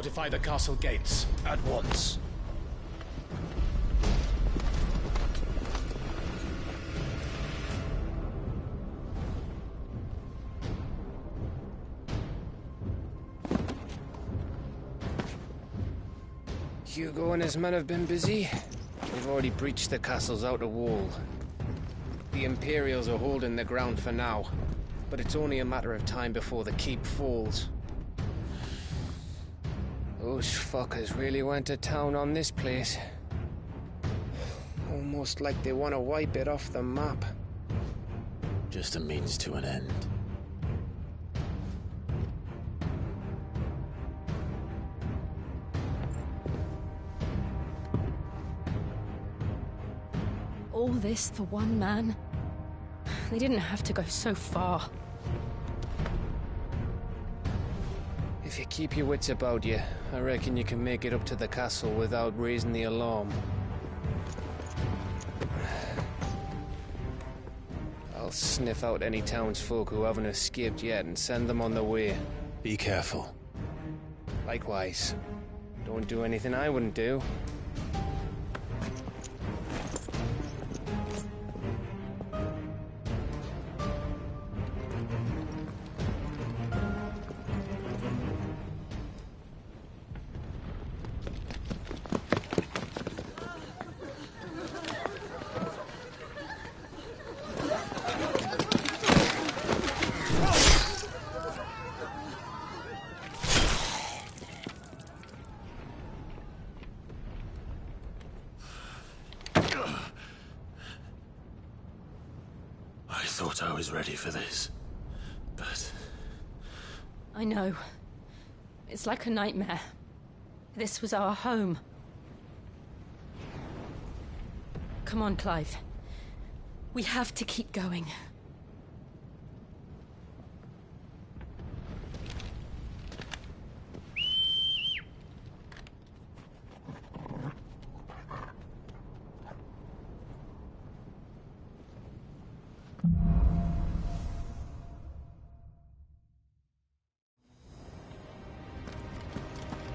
Fortify the castle gates. At once. Hugo and his men have been busy. They've already breached the castle's outer wall. The Imperials are holding the ground for now, but it's only a matter of time before the keep falls. Those fuckers really went to town on this place. Almost like they want to wipe it off the map. Just a means to an end. All this for one man? They didn't have to go so far. If you keep your wits about you, I reckon you can make it up to the castle without raising the alarm. I'll sniff out any townsfolk who haven't escaped yet and send them on their way. Be careful. Likewise. Don't do anything I wouldn't do. I thought I was ready for this, but... I know. It's like a nightmare. This was our home. Come on, Clive. We have to keep going.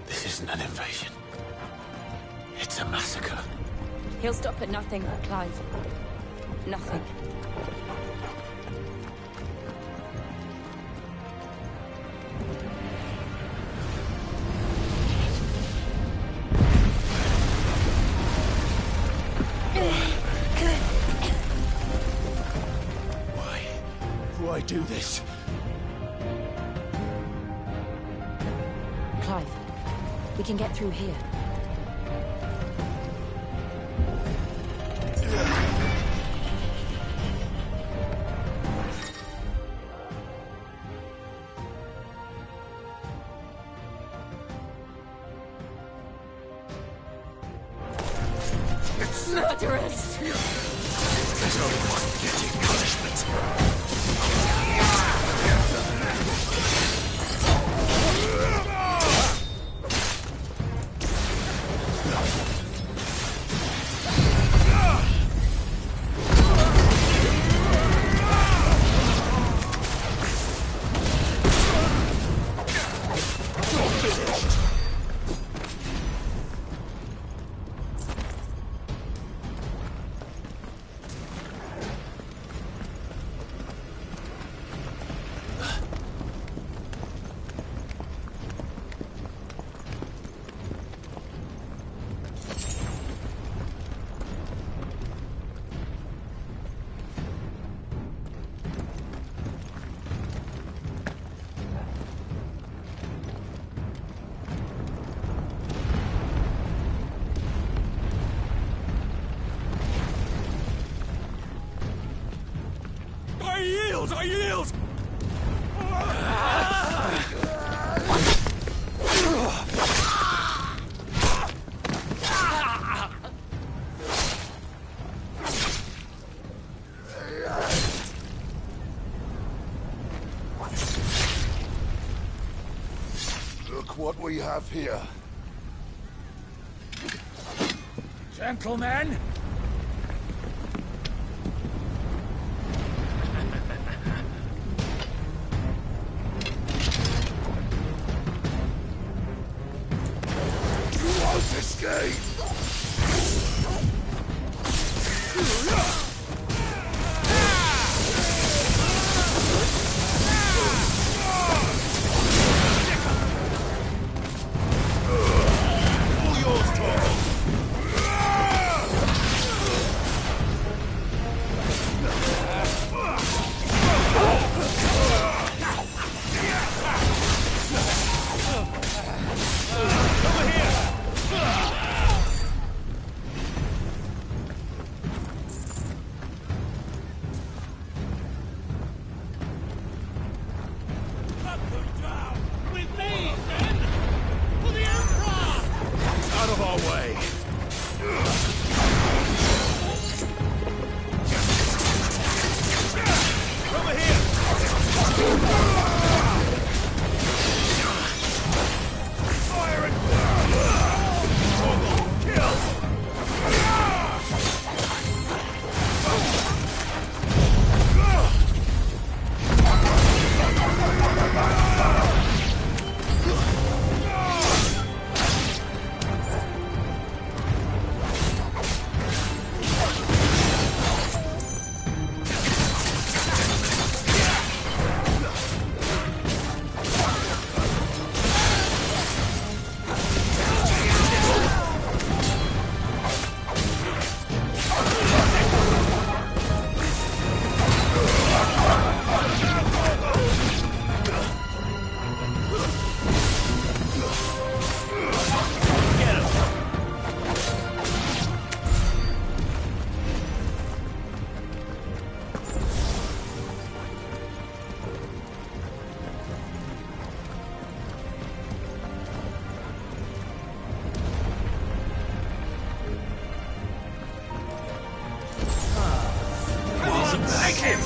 This isn't an invasion. It's a massacre. He'll stop at nothing, Clive. Nothing. Why do I do this? Clive, we can get through here. Murderers! There's only one getting punishment. I yield! Look what we have here. Gentlemen! escape! Out of our way! Over here! Fire and kill! Take him!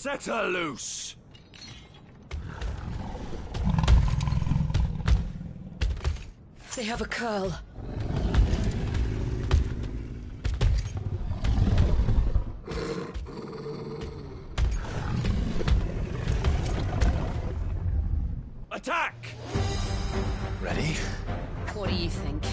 Set her loose! They have a curl. Attack! Ready? What do you think?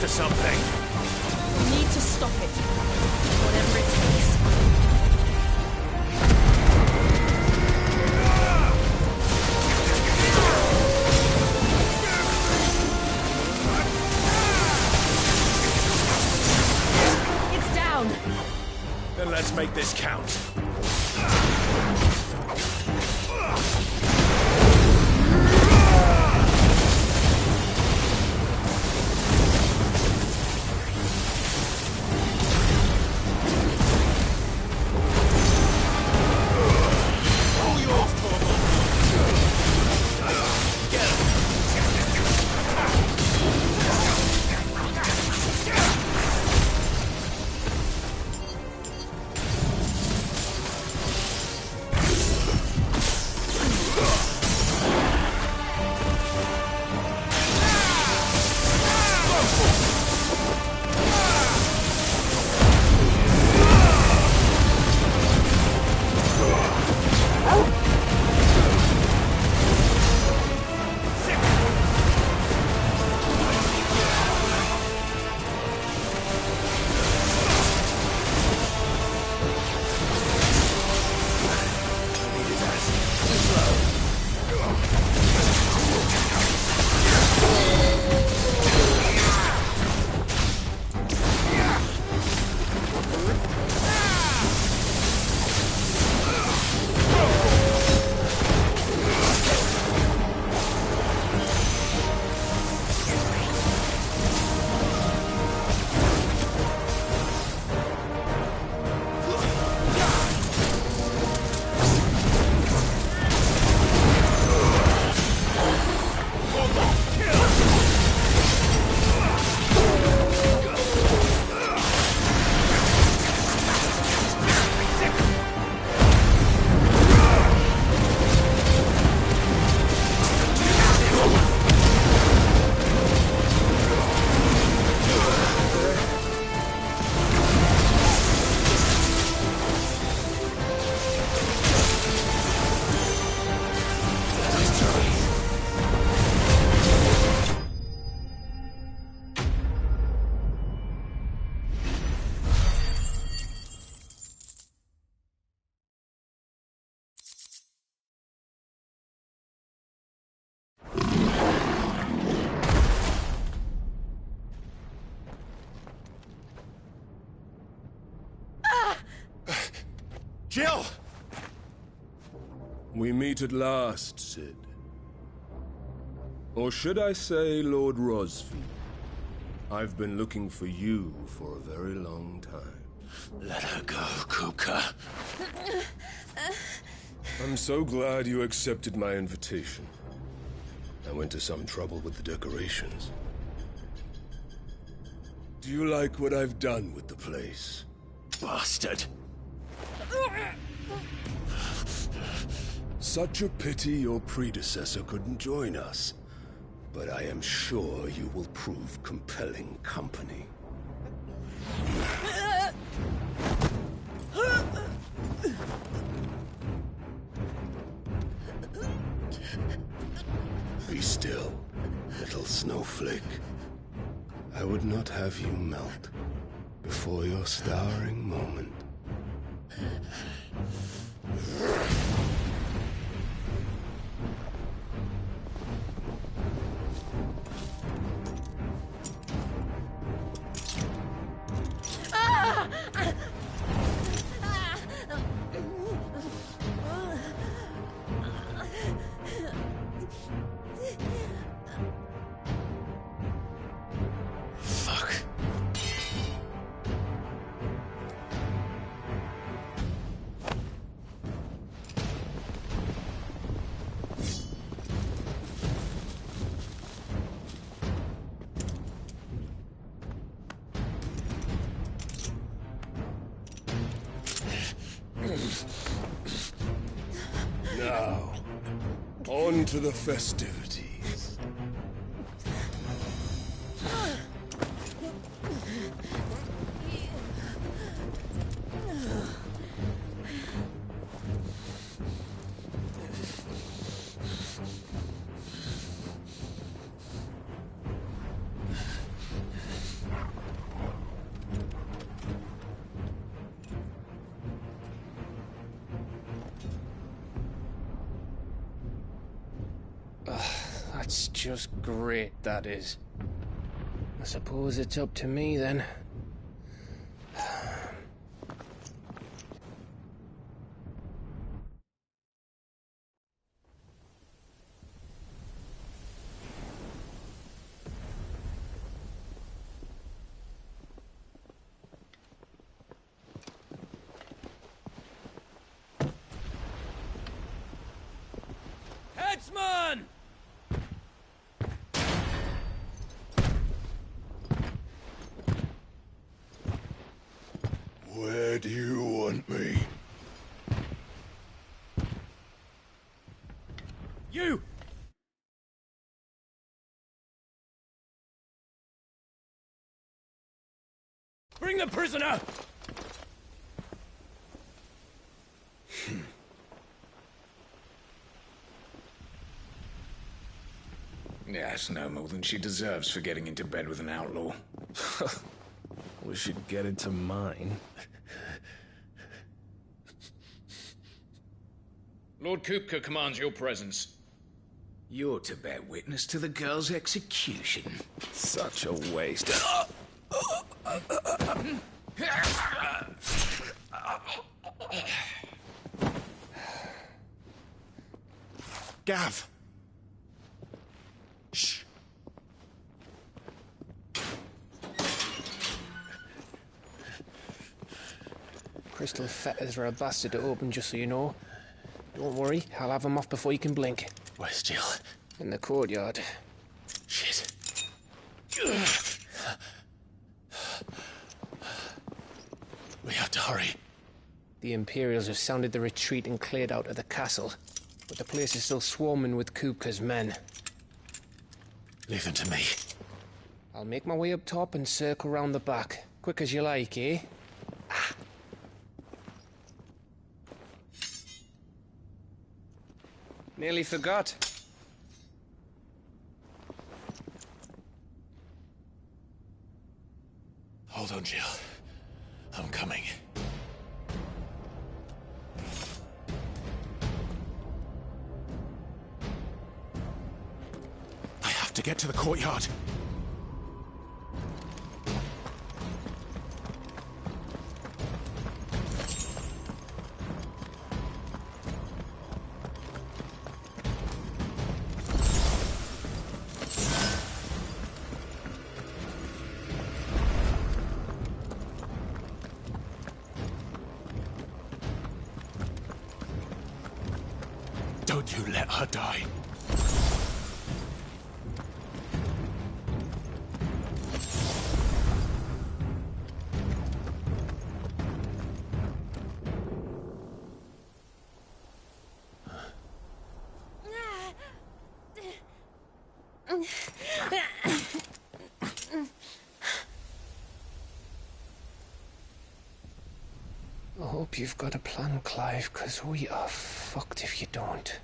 Something. We need to stop it. Whatever it takes. It's down. Then let's make this count. Jill! We meet at last, Sid. Or should I say, Lord Rosfield? I've been looking for you for a very long time. Let her go, Kuka. I'm so glad you accepted my invitation. I went to some trouble with the decorations. Do you like what I've done with the place? Bastard. Such a pity your predecessor couldn't join us. But I am sure you will prove compelling company. snowflake. I would not have you melt before your starring moment. Now, on to the festivities. That's just great, that is. I suppose it's up to me, then. Headsman! Where do you want me? You! Bring the prisoner! Yes, no more than she deserves for getting into bed with an outlaw. We should get into mine. Lord Kupka commands your presence. You're to bear witness to the girl's execution. Such a waste. Gav! Shh. Crystal fetters are a bastard to open, just so you know. Don't worry, I'll have them off before you can blink. Where's Jill? In the courtyard. Shit. We have to hurry. The Imperials have sounded the retreat and cleared out of the castle. But the place is still swarming with Kupka's men. Leave them to me. I'll make my way up top and circle round the back. Quick as you like, eh? Nearly forgot. Hold on, Jill. I'm coming. I have to get to the courtyard. Don't you let her die. I hope you've got a plan, Clive, because we are fucked if you don't.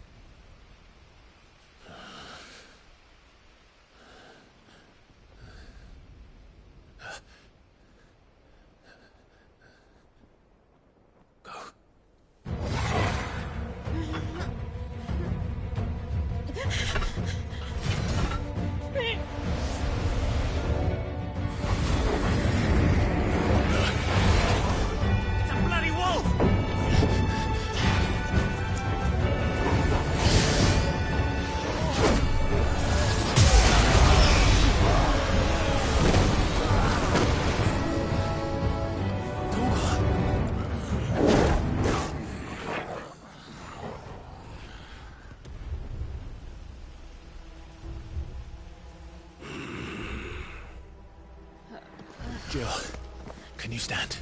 Can you stand?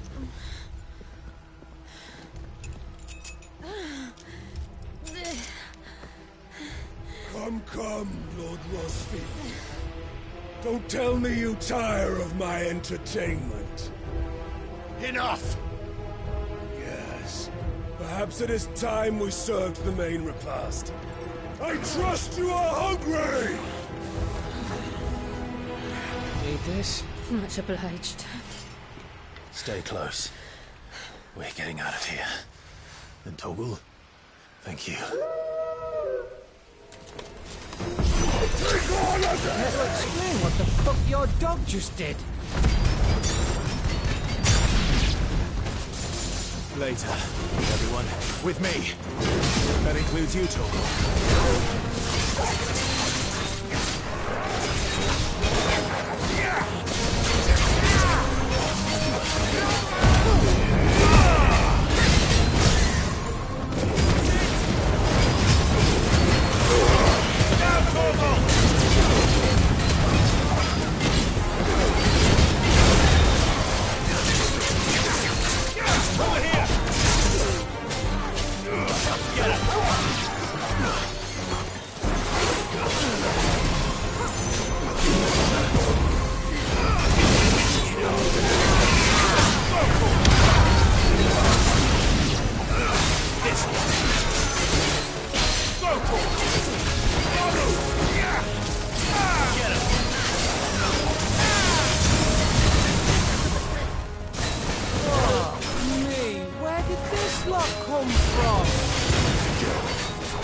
Come, Lord Rosfield. Don't tell me you tire of my entertainment. Enough! Yes. Perhaps it is time we served the main repast. I trust you are hungry! Need this? Much obliged. Stay close. We're getting out of here. And Toggle, thank you. Never explain what the fuck your dog just did. Later, everyone. With me. That includes you, Toggle.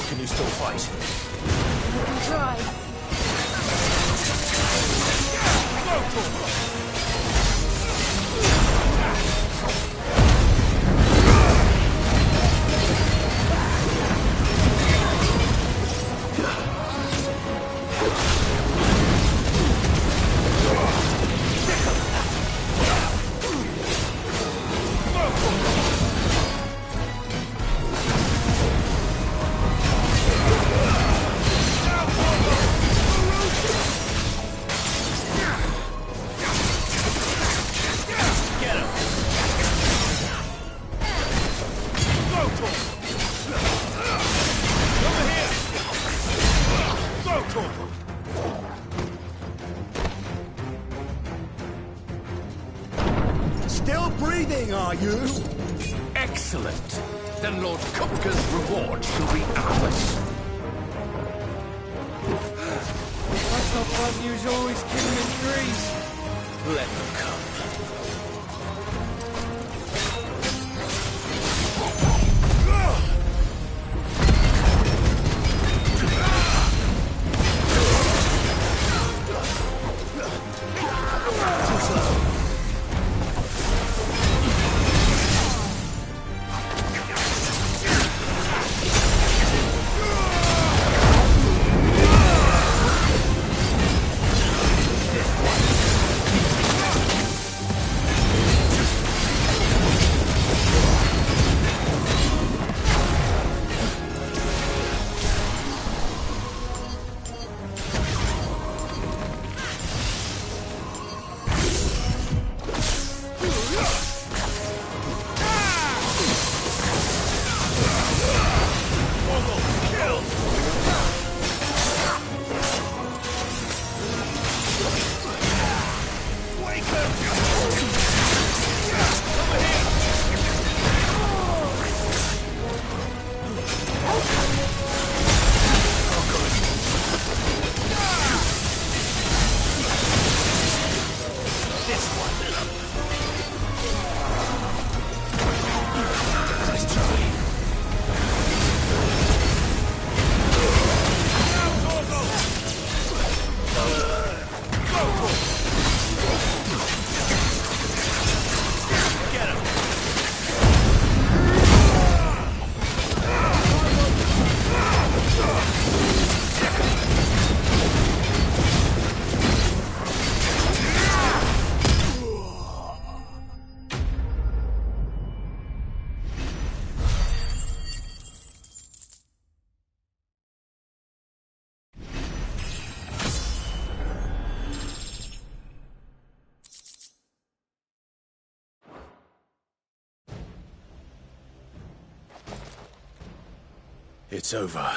Can you still fight? I can try. Still breathing, are you? Excellent. Then Lord Kupka's reward shall be ours. I thought you was always killing in trees. Let them come. It's over.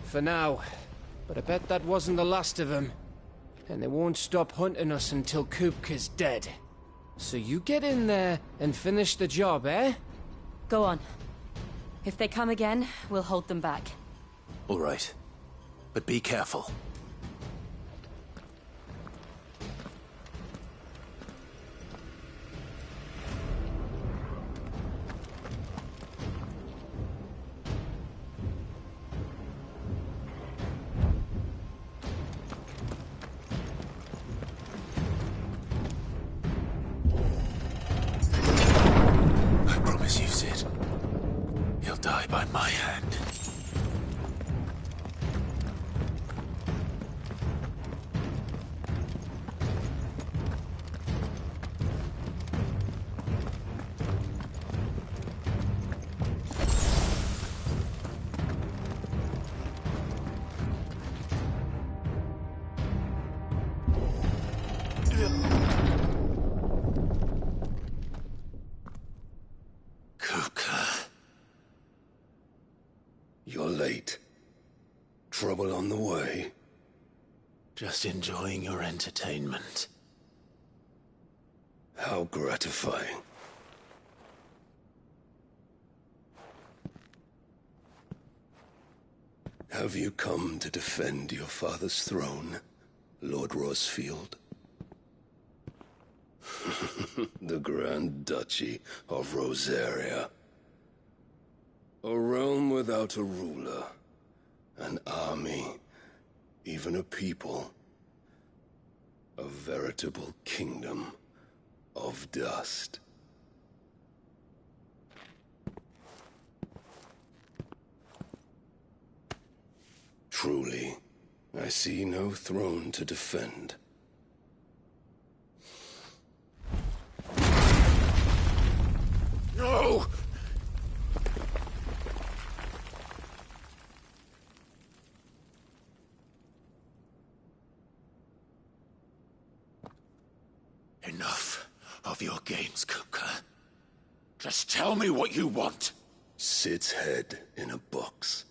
For now. But I bet that wasn't the last of them. And they won't stop hunting us until Kupka's dead. So you get in there and finish the job, eh? Go on. If they come again, we'll hold them back. All right. But be careful. I promise you, Sid. He'll die by my hand. You're late. Trouble on the way? Just enjoying your entertainment. How gratifying. Have you come to defend your father's throne, Lord Rosfield? The Grand Duchy of Rosaria. A realm without a ruler, an army, even a people. A veritable kingdom of dust. Truly, I see no throne to defend. No! Enough of your games, Kupka. Just tell me what you want. Sid's head in a box.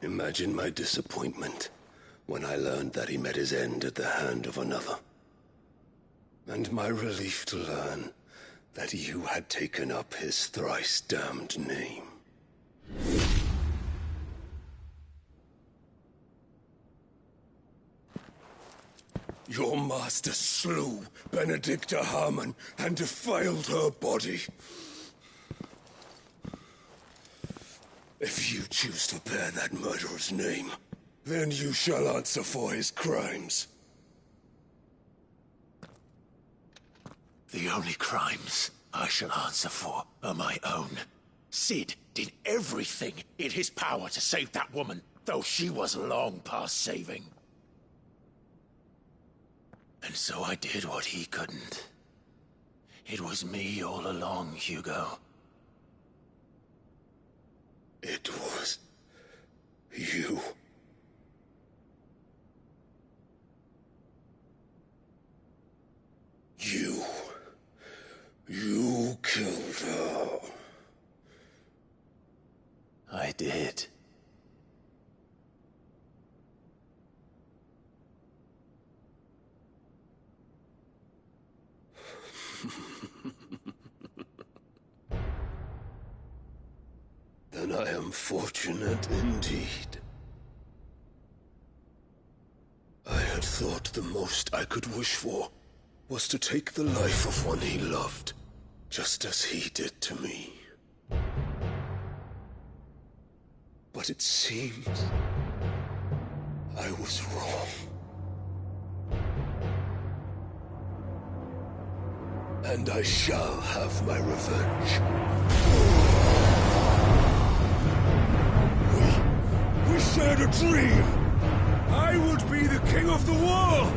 Imagine my disappointment when I learned that he met his end at the hand of another. And my relief to learn that you had taken up his thrice-damned name. Your master slew Benedicta Harmon and defiled her body. If you choose to bear that murderer's name, then you shall answer for his crimes. The only crimes I shall answer for are my own. Sid did everything in his power to save that woman, though she was long past saving. And so I did what he couldn't. It was me all along, Hugo. It was you. You killed her. I did. Then I am fortunate indeed. I had thought the most I could wish for was to take the life of one he loved, just as he did to me. But it seems I was wrong. And I shall have my revenge. We shared a dream! I would be the king of the world!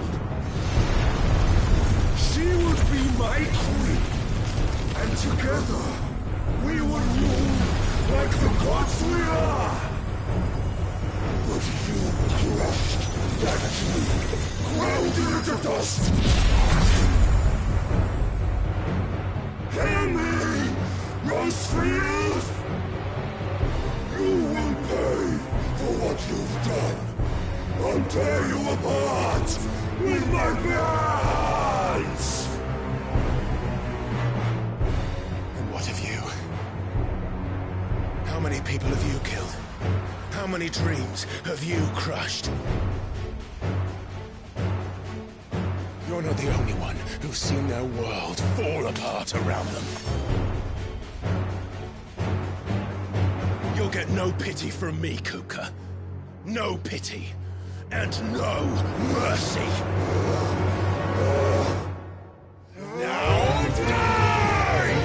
She would be my queen! And together, we would rule like the gods we are! But you crushed that dream, ground it into dust! Hear me, Rosefield! people have you killed? How many dreams have you crushed? You're not the only one who's seen their world fall apart around them. You'll get no pity from me, Kupka. No pity. And no mercy. Now die!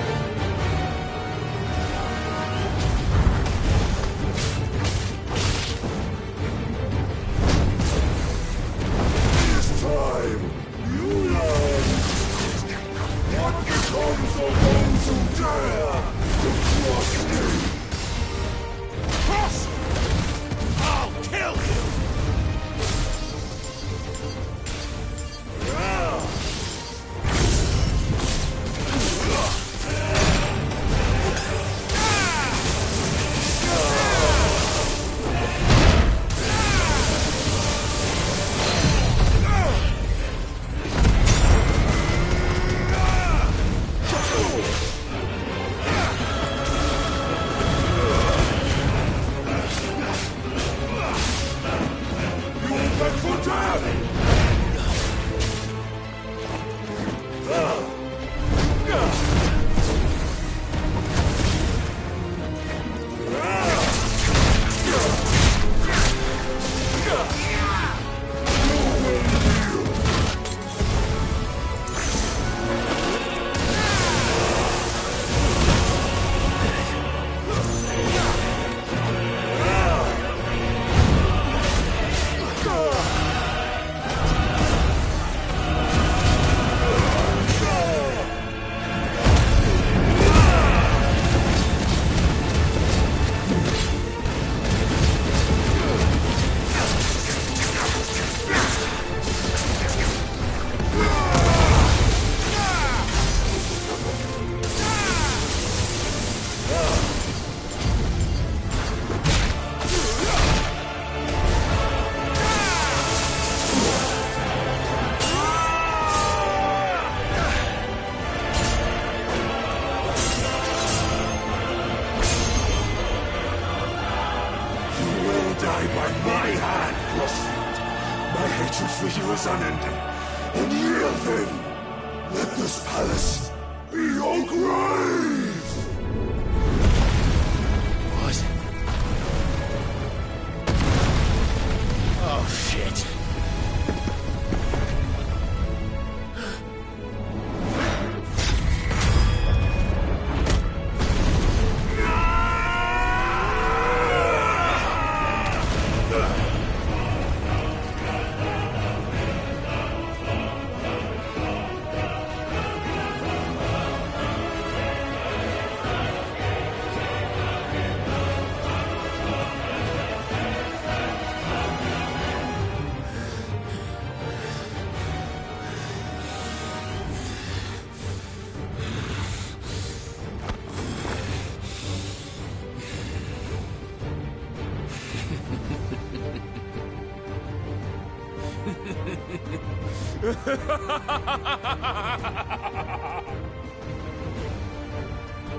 This time, you learn what becomes of those who dare to cross me. Cross! I'll kill you!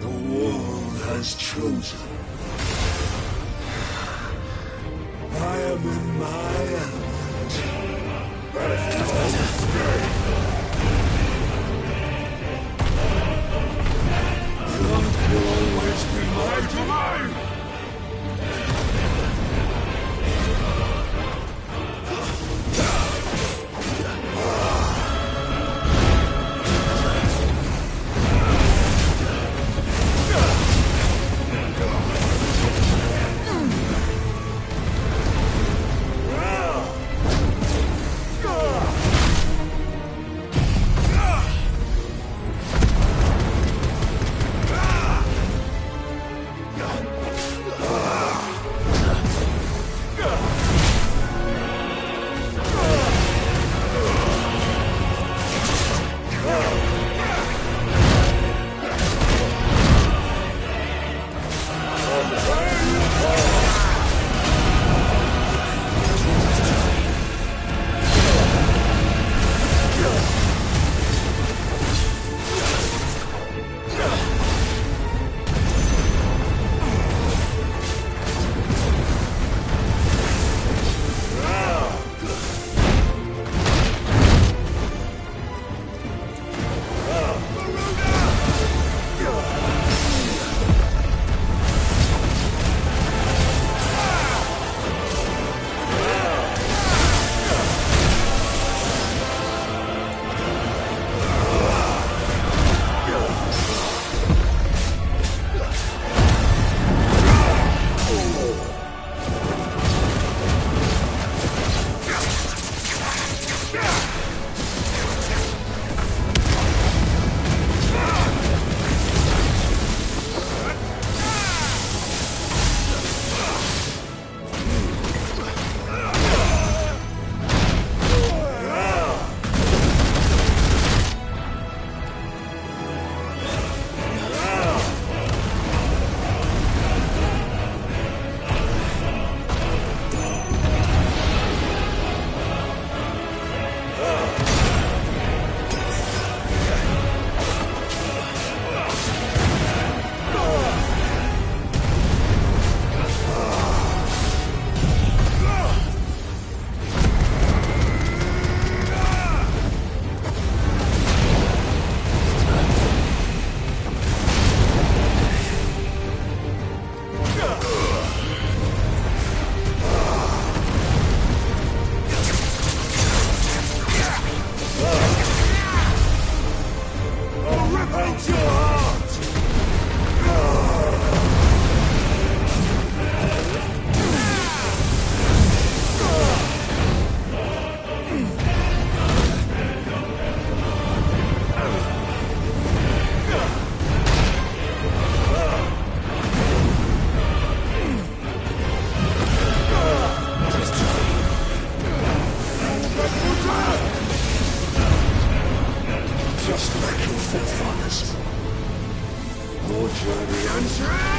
The world has chosen. I am in my element. You'll always be my domain! forefathers. More journey and power!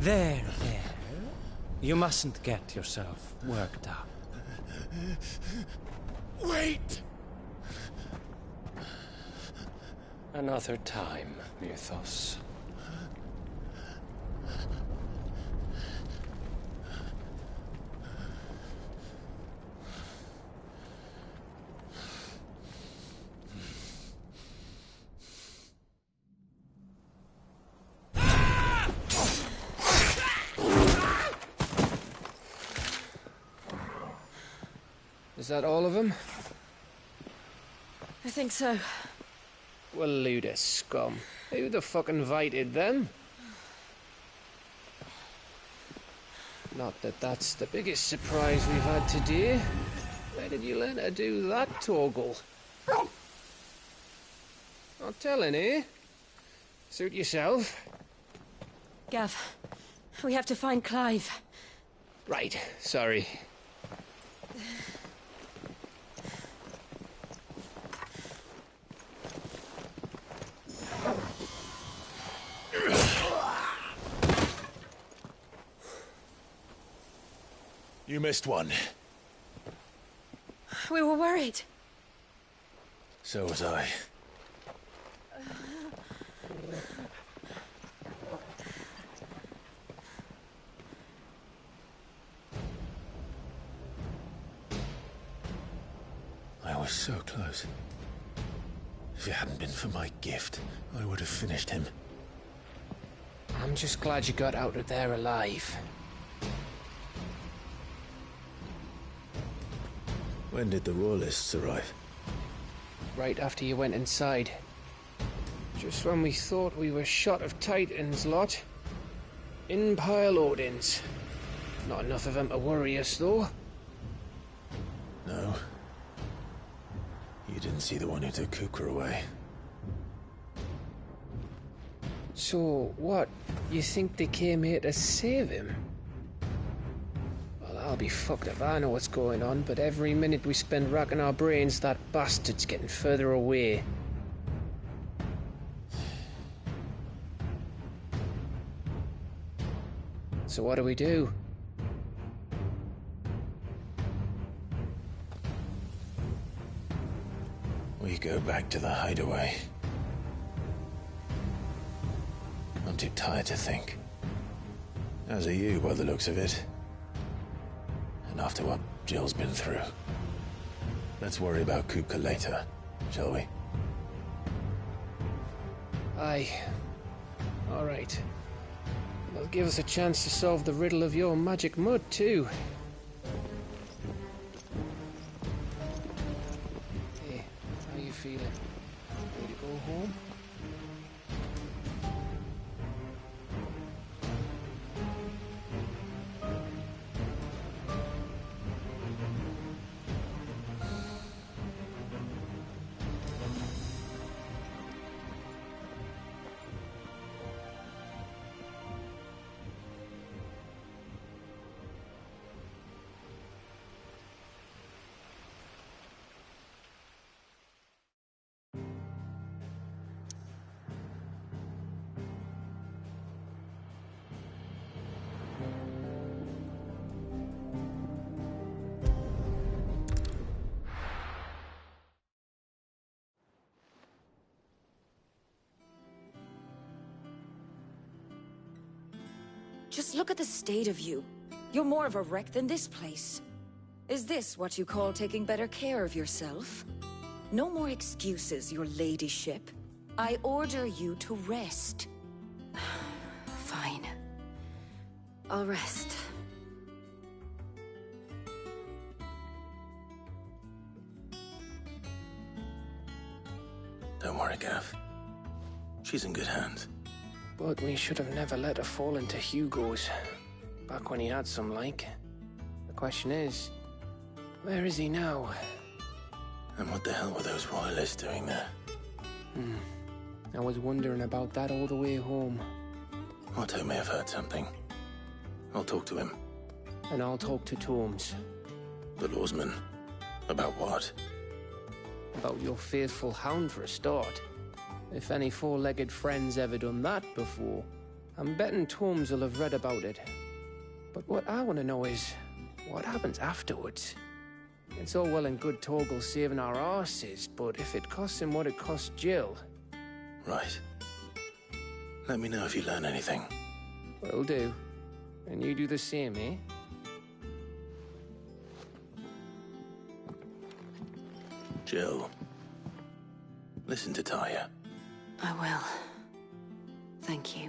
There. You mustn't get yourself worked up. Wait! Another time, Mythos. Is that all of them? I think so. Well, load of scum. Who the fuck invited them? Not that that's the biggest surprise we've had today. Where did you learn to do that, Torgal? Not telling, eh? Suit yourself. Gav, we have to find Clive. Right, sorry. You missed one. We were worried. So was I. I was so close. If it hadn't been for my gift, I would have finished him. I'm just glad you got out of there alive. When did the Royalists arrive? Right after you went inside. Just when we thought we were shot of Titans, lot. In pile Odins. Not enough of them to worry us, though. No. You didn't see the one who took Kupka away. So, what? You think they came here to save him? Well, I'll be fucked if I know what's going on, but every minute we spend racking our brains, that bastard's getting further away. So what do we do? We go back to the hideaway. I'm too tired to think. As are you, by the looks of it. And after what Jill's been through. Let's worry about Kupka later, shall we? Aye. All right. That'll give us a chance to solve the riddle of your magic mud, too. Hey, how you feeling? Ready to go home? Just look at the state of you. You're more of a wreck than this place. Is this what you call taking better care of yourself? No more excuses, your ladyship. I order you to rest. Fine. I'll rest. Don't worry, Gav. She's in good hands. But we should have never let her fall into Hugo's. Back when he had some like. The question is, where is he now? And what the hell were those royalists doing there? I was wondering about that all the way home. Otto may have heard something. I'll talk to him. And I'll talk to Tomes. The lawsman. About what? About your faithful hound for a start. If any four-legged friend's ever done that before, I'm betting Tomes will have read about it. But what I want to know is, what happens afterwards? It's all well and good Torgal saving our arses, but if it costs him what it cost Jill... Right. Let me know if you learn anything. Will do. And you do the same, eh? Jill, listen to Taya. I will. Thank you.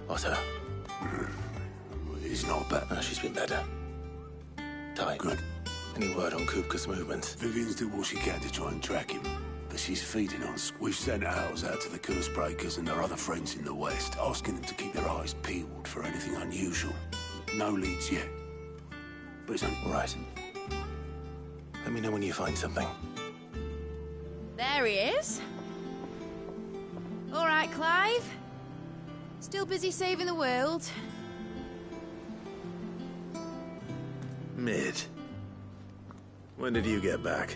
Otter. He's not bad. Oh, she's been better. Ty. Good. Any word on Kupka's movement? Vivian's did what she can to try and track him, but she's feeding us. We've sent ours out to the curse breakers and their other friends in the west, asking them to keep their eyes peeled for anything unusual. No leads yet. But it's only... Right. Let me know when you find something. There he is. All right, Clive. Still busy saving the world. Mid. When did you get back?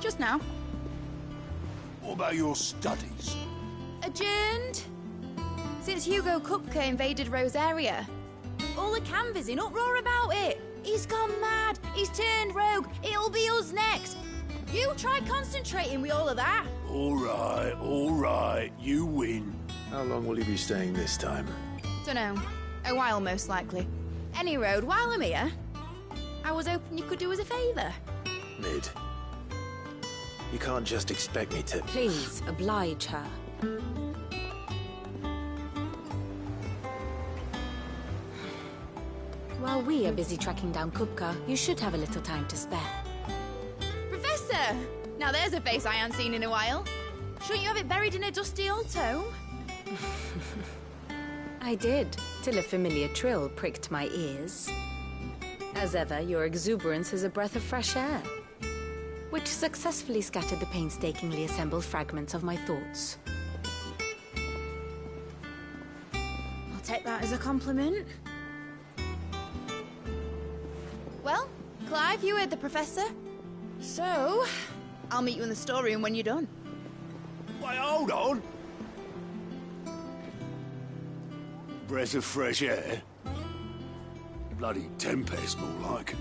Just now. What about your studies? Adjourned. Since Hugo Kupka invaded Rosaria. All the canvass in uproar about it. He's gone mad. He's turned rogue. It'll be us next. You try concentrating with all of that. All right. You win. How long will you be staying this time? Dunno. A while, most likely. Any road, while I'm here, I was hoping you could do us a favour. Mid. You can't just expect me to... Please, oblige her. While we are busy tracking down Kupka, you should have a little time to spare. Professor! Now there's a face I haven't seen in a while. Shouldn't you have it buried in a dusty old tome? I did, till a familiar trill pricked my ears. As ever, your exuberance is a breath of fresh air, which successfully scattered the painstakingly assembled fragments of my thoughts. I'll take that as a compliment. Well, Clive, you heard the professor. So, I'll meet you in the storeroom when you're done. Wait, hold on. Breath of fresh air. Bloody tempest, more like.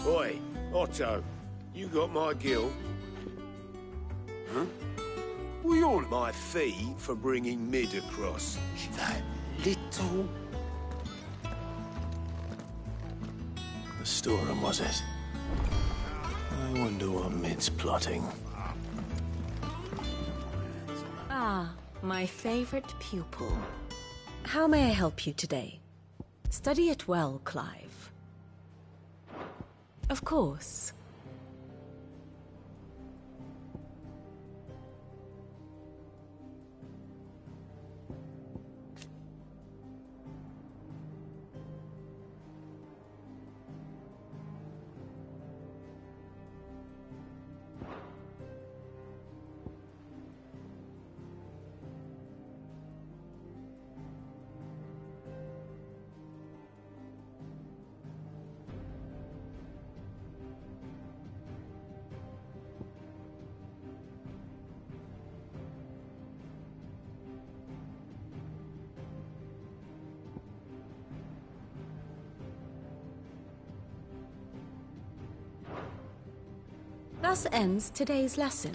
Oi, Otto, you got my gill? Huh? What you on? My fee for bringing Mid across. That little... The storeroom, was it? I wonder what Mid's plotting. Ah, my favorite pupil. How may I help you today? Study it well, Clive. Of course. Thus ends today's lesson.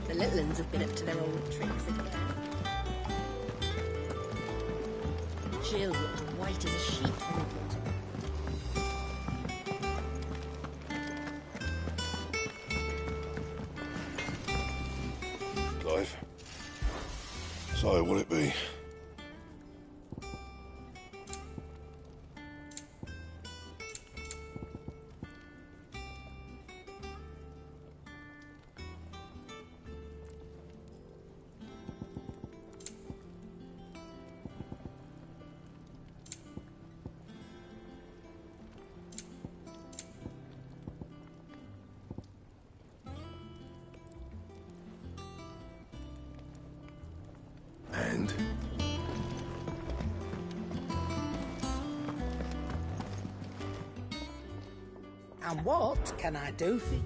The little uns have been up to their old tricks again. Jill looked white as a sheet when we brought her. Clive. So, will it be? And? And what can I do for you?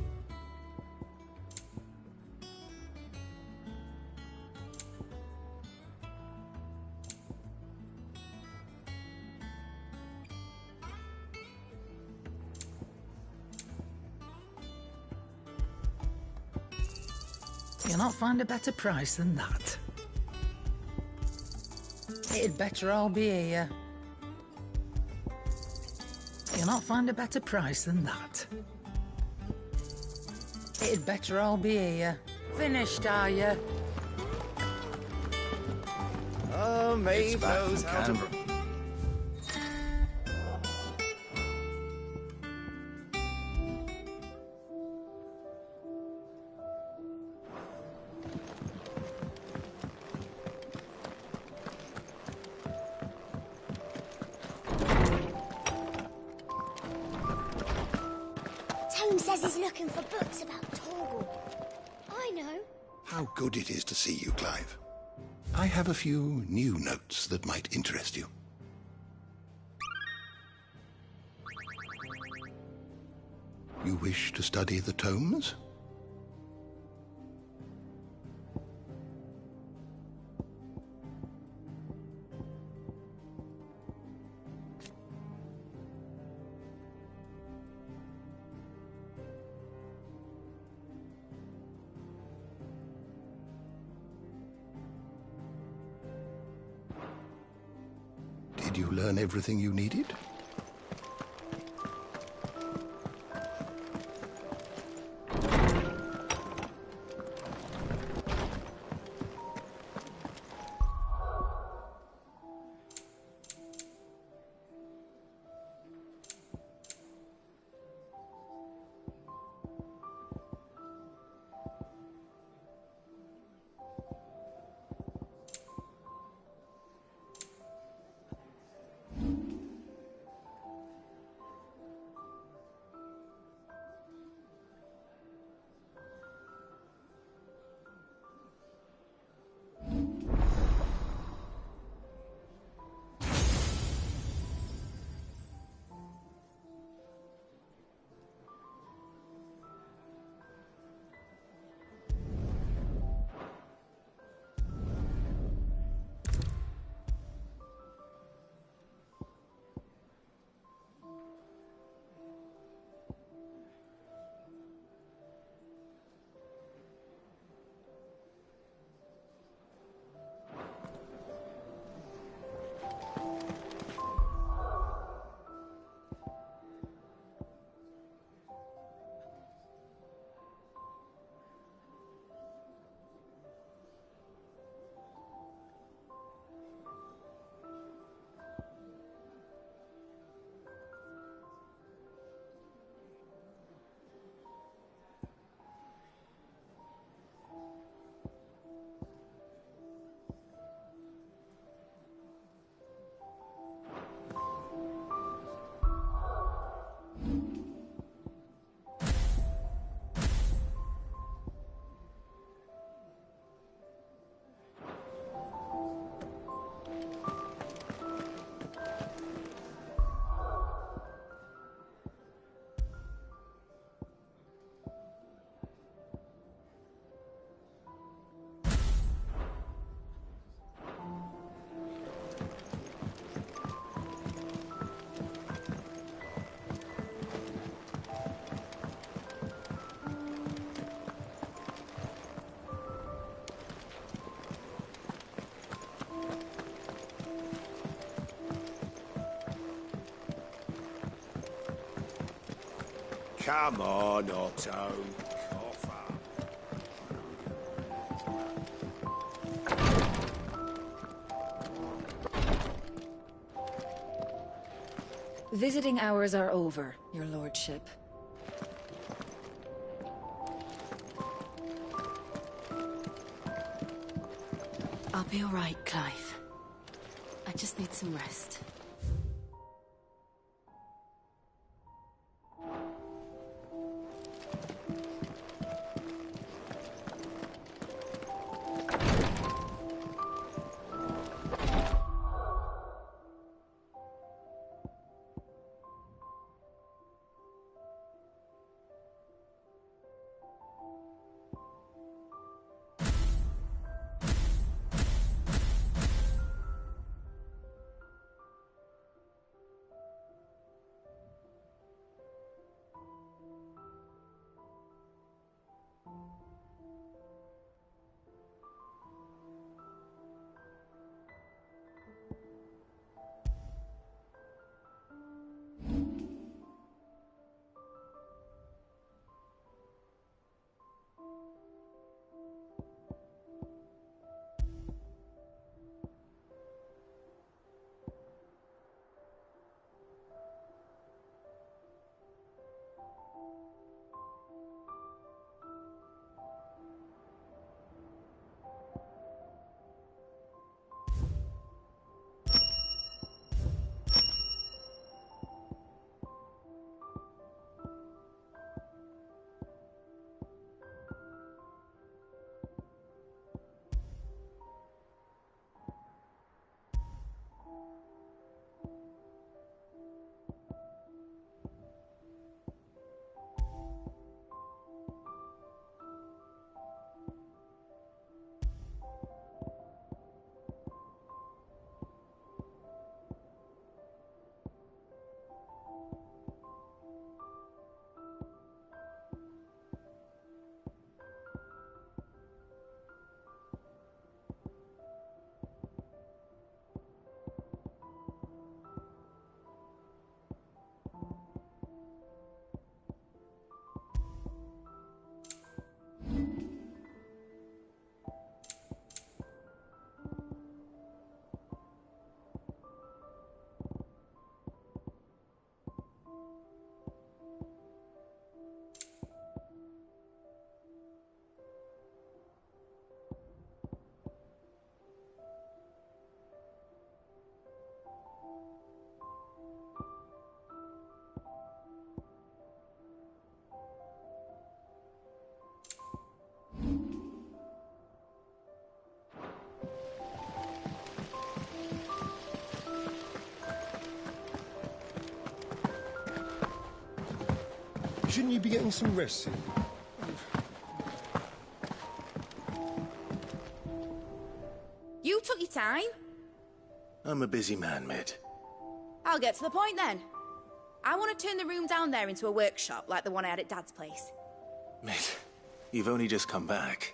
You'll not find a better price than that. It'd better all be here. You'll not find a better price than that. It'd better all be here. Finished, are you? Oh, Maeve knows how to... Tome says he's looking for books about Torgal. I know. How good it is to see you, Clive. I have a few new notes that might interest you. You wish to study the tomes? Did you learn everything you needed? Come on, Otto. Cough up. Visiting hours are over, your lordship. I'll be all right, Clive. I just need some rest. Shouldn't you be getting some rest soon? You took your time. I'm a busy man, Mid. I'll get to the point then. I want to turn the room down there into a workshop like the one I had at Dad's place. Mid, you've only just come back.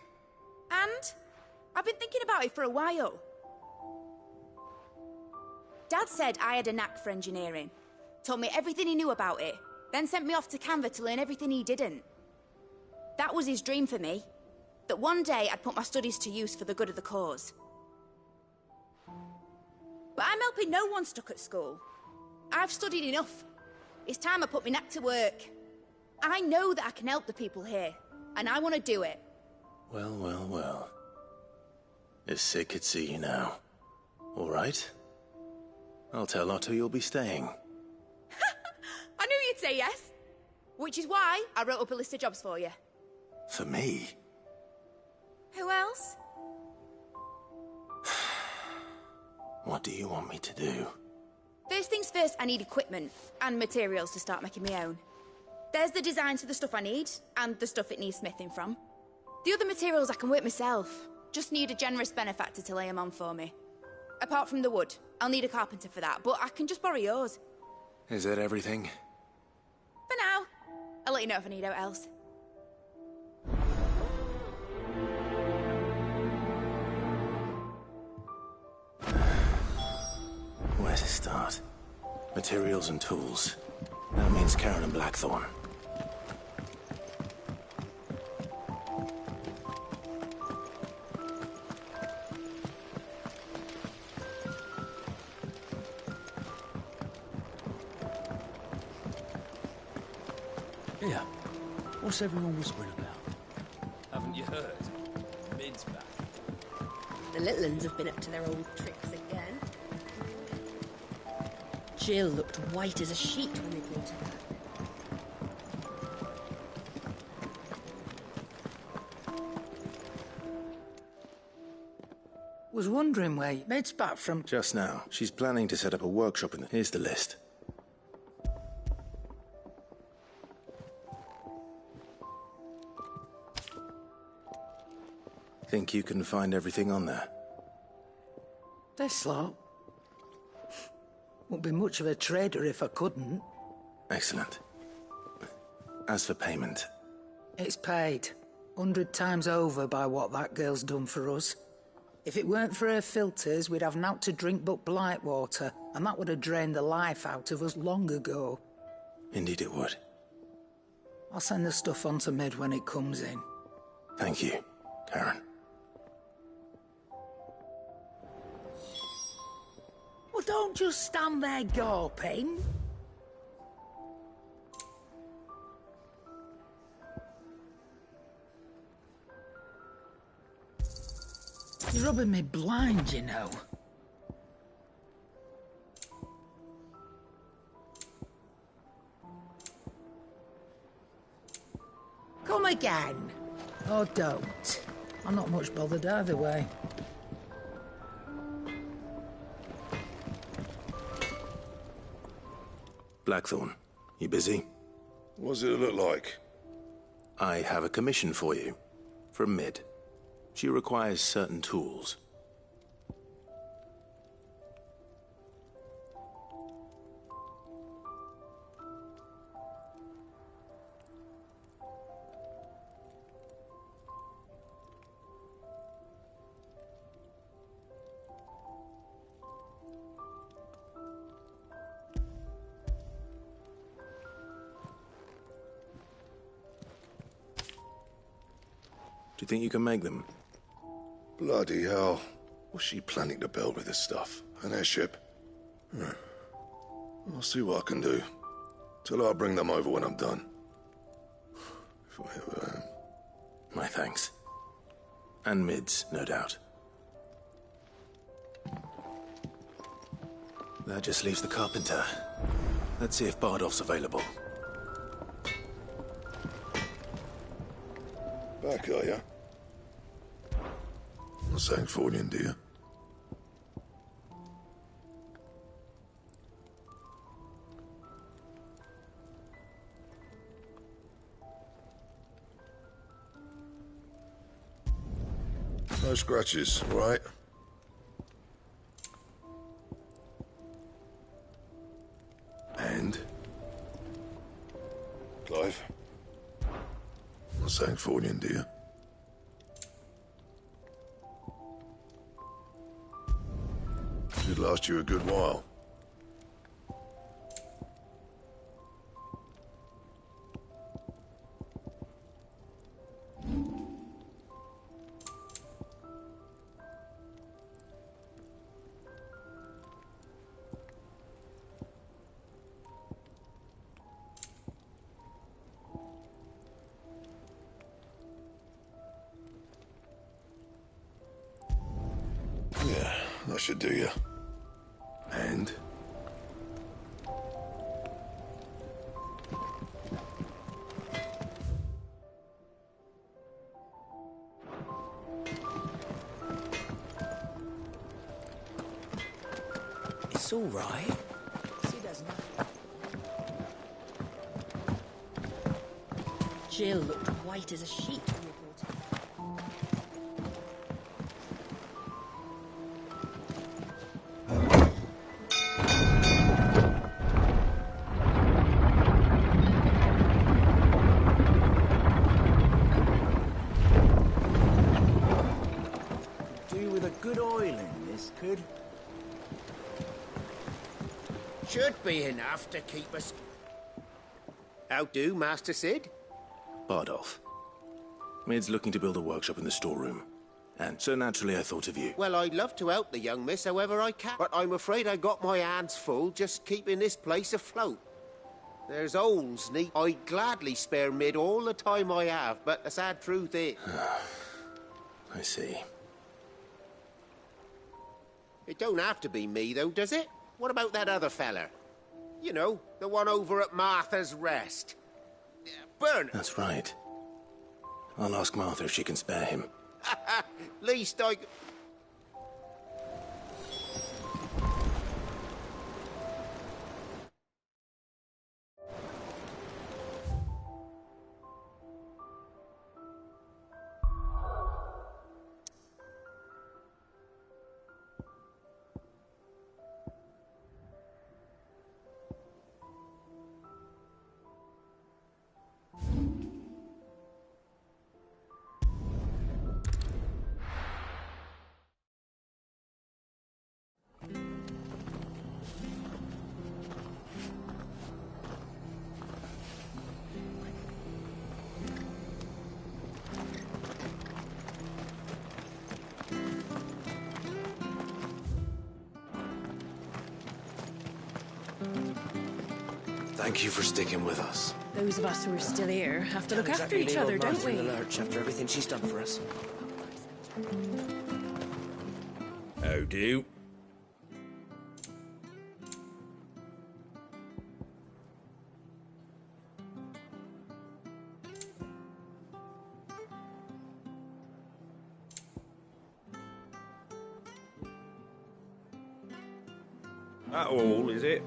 And I've been thinking about it for a while. Dad said I had a knack for engineering. Told me everything he knew about it. Then sent me off to Canva to learn everything he didn't. That was his dream for me. That one day I'd put my studies to use for the good of the cause. But I'm helping no one stuck at school. I've studied enough. It's time I put my knack to work. I know that I can help the people here, and I want to do it. Well, well, well. If Sid could see you now. All right? I'll tell Otto you'll be staying. I knew you'd say yes. Which is why I wrote up a list of jobs for you. For me? Who else? What do you want me to do? First things first, I need equipment and materials to start making my own. There's the designs for the stuff I need, and the stuff it needs smithing from. The other materials I can work myself. Just need a generous benefactor to lay them on for me. Apart from the wood, I'll need a carpenter for that, but I can just borrow yours. Is that everything? For now. I'll let you know if I need out else. Where to start? Materials and tools. That means Karen and Blackthorn. Here. What's everyone whispering about? Haven't you heard? Mid's back. The little uns have been up to their old tricks again. Jill looked white as a sheet when they brought her back. Was wondering where Mid's back from. Just now. She's planning to set up a workshop in the... Here's the list. Think you can find everything on there? This lot. Wouldn't be much of a trader if I couldn't. Excellent. As for payment... It's paid. 100 times over by what that girl's done for us. If it weren't for her filters, we'd have naught to drink but blight water, and that would have drained the life out of us long ago. Indeed it would. I'll send the stuff on to Mid when it comes in. Thank you, Karen. Well, don't just stand there gawping. You're rubbing me blind, you know. Come again. Or don't. I'm not much bothered either way. Blackthorn, you busy? What's it look like? I have a commission for you. From Mid. She requires certain tools. Do you think you can make them? Bloody hell. What's she planning to build with this stuff? An airship? I'll see what I can do. Till I'll bring them over when I'm done. If I ever am. My thanks. And Mid's, no doubt. That just leaves the carpenter. Let's see if Bardolph's available. Back, are ya? Not saying Fordian, do you? No scratches, right? And? Clive? Not saying Fordian, do you? Should last you a good while. Yeah, that should do you. And? It's all right. See, there's nothing. Jill looked white as a sheet when we brought her. Do with a good oil in this, could? Should be enough to keep us... How do, Master Sid? Bardolph. Mid's looking to build a workshop in the storeroom. And so naturally I thought of you. Well, I'd love to help the young miss however I can, but I'm afraid I got my hands full just keeping this place afloat. There's holes, neat. I'd gladly spare mid all the time I have, but the sad truth is... I see. It don't have to be me, though, does it? What about that other fella? You know, the one over at Martha's Rest. Bernard. That's right. I'll ask Martha if she can spare him. Least I... Thank you for sticking with us. Those of us who are still here have to look after each other, don't we? In the lurch after everything she's done for us. How do? That all, is it?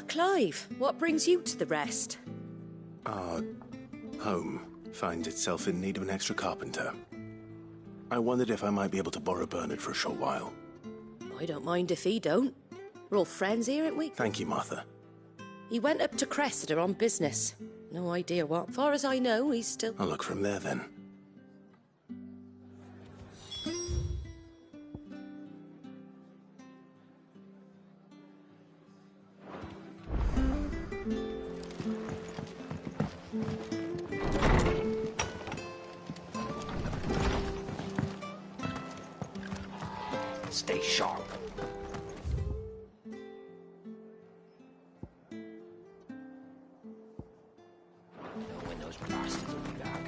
Clive, what brings you to the Rest? Our home finds itself in need of an extra carpenter. I wondered if I might be able to borrow Bernard for a short while. I don't mind if he don't. We're all friends here, aren't we? Thank you, Martha. He went up to Cressida on business. No idea what. Far as I know, he's still... I'll look from there, then. Stay sharp. Know when those bastards will be back.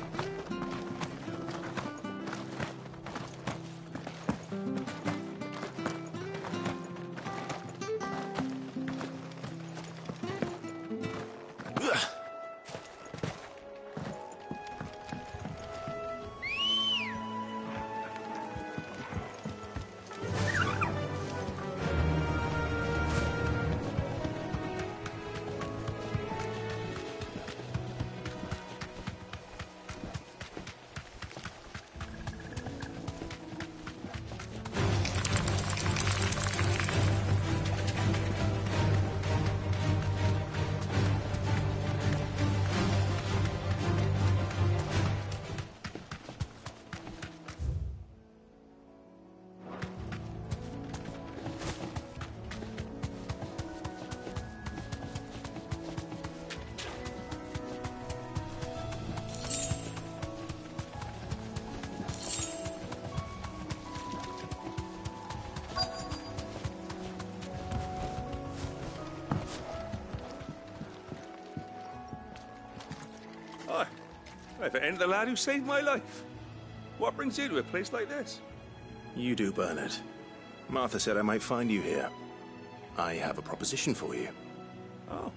If it ain't the lad who saved my life. What brings you to a place like this? You do, Bernard. Martha said I might find you here. I have a proposition for you. Oh,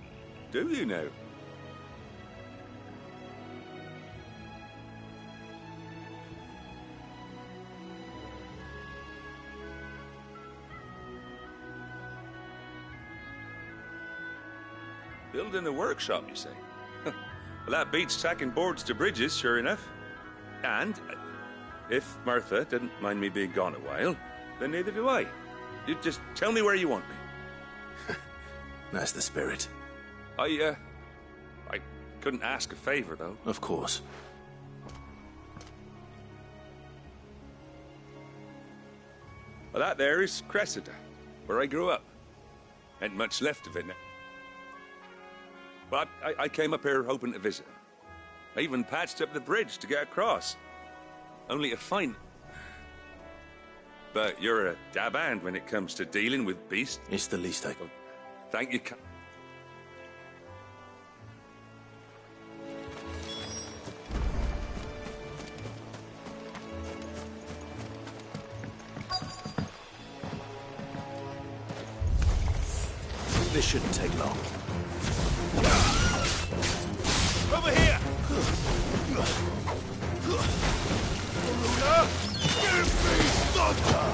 do you now? Building a workshop, you say? Well, that beats tacking boards to bridges, sure enough. And if Martha didn't mind me being gone a while, then neither do I. You just tell me where you want me. That's the spirit. I couldn't ask a favor, though. Of course. Well, that there is Cressida, where I grew up. Ain't much left of it now. Well, I came up here hoping to visit. I even patched up the bridge to get across. Only to find... But you're a dab hand when it comes to dealing with beasts. It's the least I can. Thank you. This shouldn't take long. Over here! Luna, give me thunder!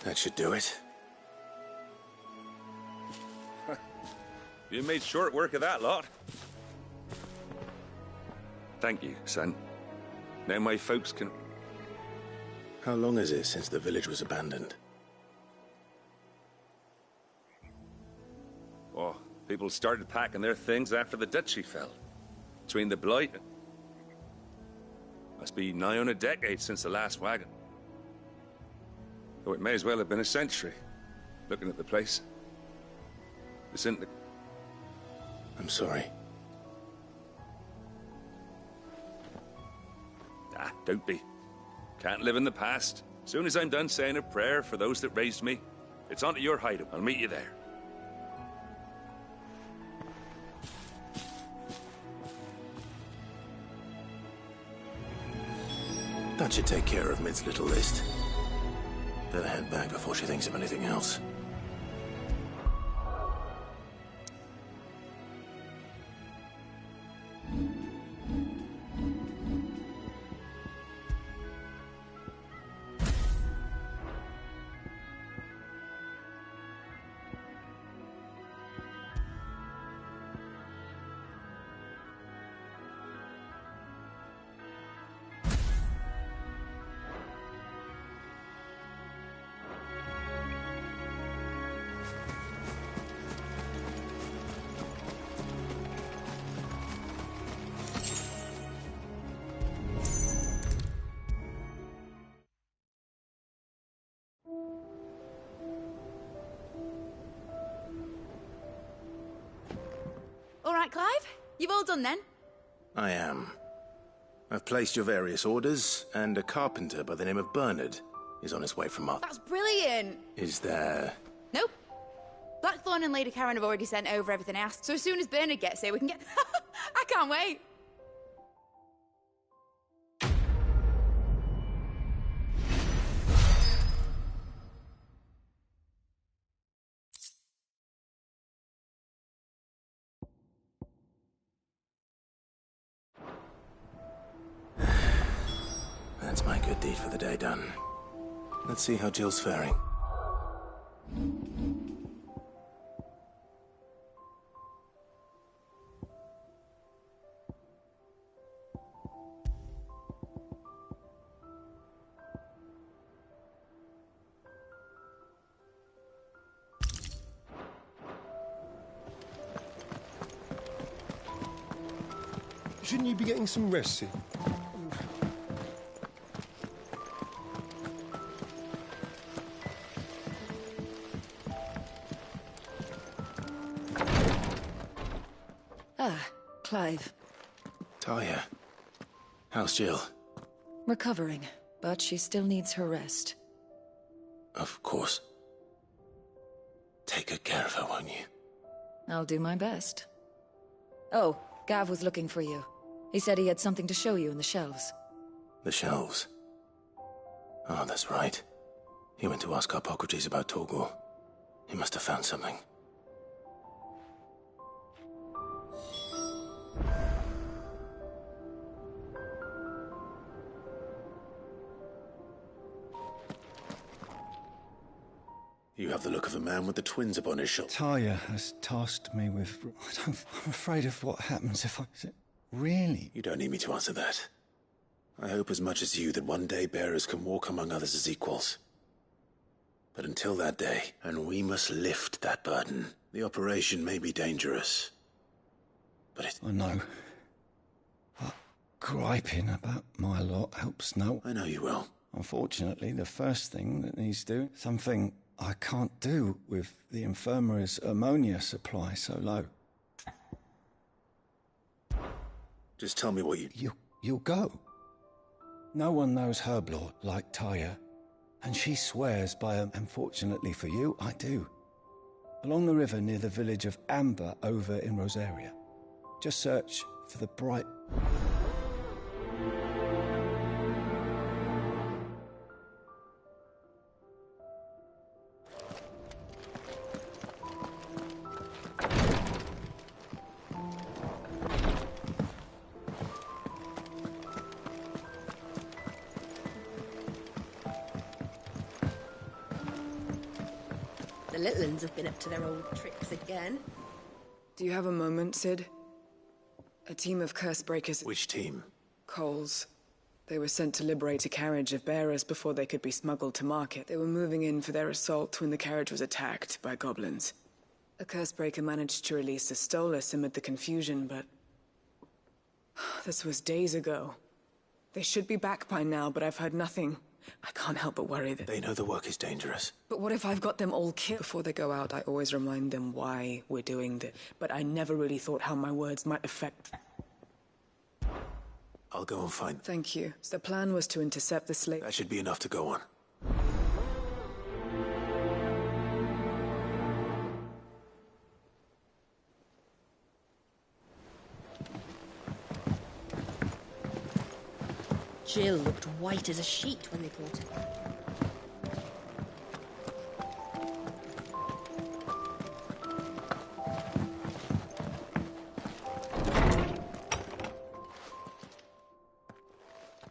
That should do it. You made short work of that lot. Thank you, son. Now my folks can... How long is it since the village was abandoned? Oh, people started packing their things after the duchy fell. Between the blight... Must be nigh on a decade since the last wagon. Though it may as well have been a century, looking at the place. This isn't the... I'm sorry. Ah, don't be. Can't live in the past. Soon as I'm done saying a prayer for those that raised me, it's onto your hideout. I'll meet you there. That should take care of Mid's little list. Better head back before she thinks of anything else. Right, Clive? You've all done then? I am. I've placed your various orders, and a carpenter by the name of Bernard is on his way from Martha. That's brilliant! Is there... Nope. Blackthorn and Lady Karen have already sent over everything I asked, so as soon as Bernard gets here, we can get... I can't wait! That's my good deed for the day done. Let's see how Jill's faring. Shouldn't you be getting some rest, Sid? Clive. Talia. How's Jill? Recovering, but she still needs her rest. Of course. Take good care of her, won't you? I'll do my best. Oh, Gav was looking for you. He said he had something to show you in the shelves. The shelves? Oh, that's right. He went to ask Hippocrates about Torgor. He must have found something. You have the look of a man with the twins upon his shoulder. Talia has tasked me with... I'm afraid of what happens if I... Really? You don't need me to answer that. I hope as much as you that one day bearers can walk among others as equals. But until that day, and we must lift that burden, the operation may be dangerous. But it... I know. But griping about my lot helps no... I know you will. Unfortunately, the first thing that needs doing, something I can't do with the infirmary's ammonia supply so low. Just tell me what You'll go. No one knows Herblord like Talia, and she swears by him. Unfortunately for you, I do. Along the river near the village of Amber over in Rosaria. Just search for the bright... The little uns have been up to their old tricks again. Do you have a moment, Sid? A team of curse breakers... Which team? Coles. They were sent to liberate a carriage of bearers before they could be smuggled to market. They were moving in for their assault when the carriage was attacked by goblins. A curse breaker managed to release a Stolas amid the confusion, but... This was days ago. They should be back by now, but I've heard nothing. I can't help but worry that... They know the work is dangerous. But what if I've got them all killed? Before they go out, I always remind them why we're doing this. But I never really thought how my words might affect... I'll go and find... Thank you. The plan was to intercept the slave... That should be enough to go on. Jill looked white as a sheet when they brought her.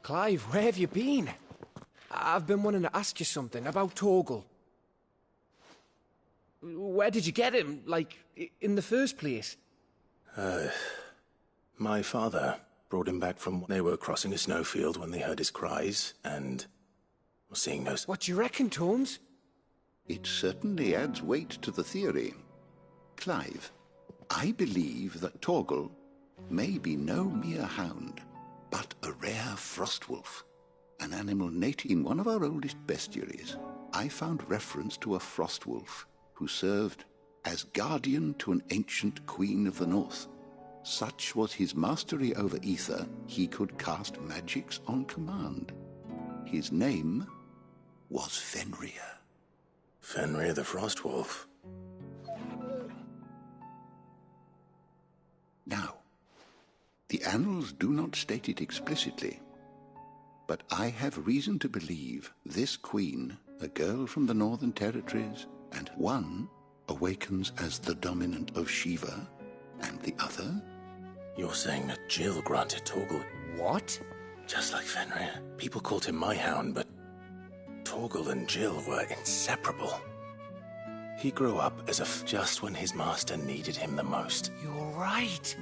Clive, where have you been? I've been wanting to ask you something about Torgal. Where did you get him, like, in the first place? My father brought him back from... They were crossing a snowfield when they heard his cries, and... were seeing no... What do you reckon, Tomes? It certainly adds weight to the theory. Clive, I believe that Torgal may be no mere hound, but a rare frostwolf, an animal native in one of our oldest bestiaries. I found reference to a frostwolf who served as guardian to an ancient queen of the north. Such was his mastery over ether, he could cast magics on command. His name was Fenrir. Fenrir the Frostwolf. Now, the annals do not state it explicitly, but I have reason to believe this queen, a girl from the Northern Territories, and one awakens as the dominant of Shiva, and the other? You're saying that Jill granted Torgal... What? Just like Fenrir. People called him my hound, but Torgal and Jill were inseparable. He grew up as just when his master needed him the most. You're right.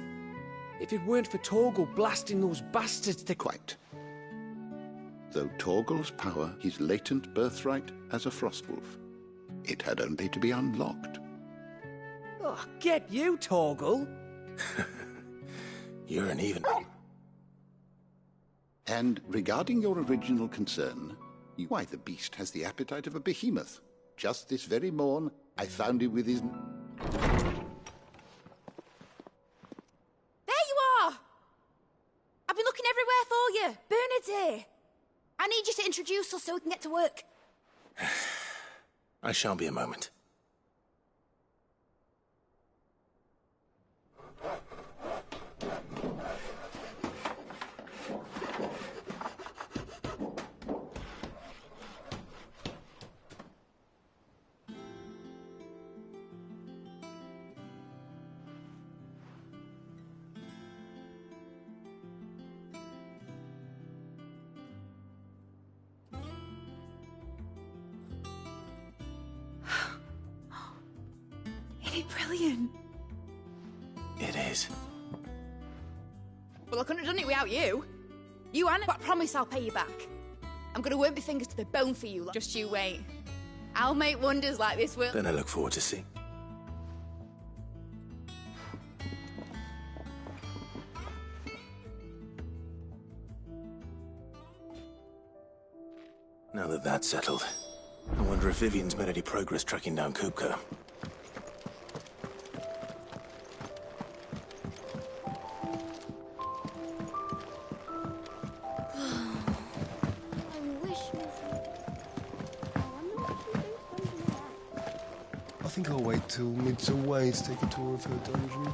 If it weren't for Torgal blasting those bastards to... Quite. Though Torgal's power his latent birthright as a Frostwolf, it had only to be unlocked. Oh, get you, Torgal! You're an even... And regarding your original concern, why, the beast has the appetite of a behemoth. Just this very morn, I found him with his... There you are! I've been looking everywhere for you. Bernard's here. I need you to introduce us so we can get to work. I shan't be a moment. Brilliant. It is. Well, I couldn't have done it without you. You and but I promise I'll pay you back. I'm gonna work my fingers to the bone for you. Just you wait. I'll make wonders like this will. Then I look forward to seeing. Now that that's settled, I wonder if Vivian's made any progress tracking down Kupka. I think I'll wait till Mid's away to take a tour of her dungeon.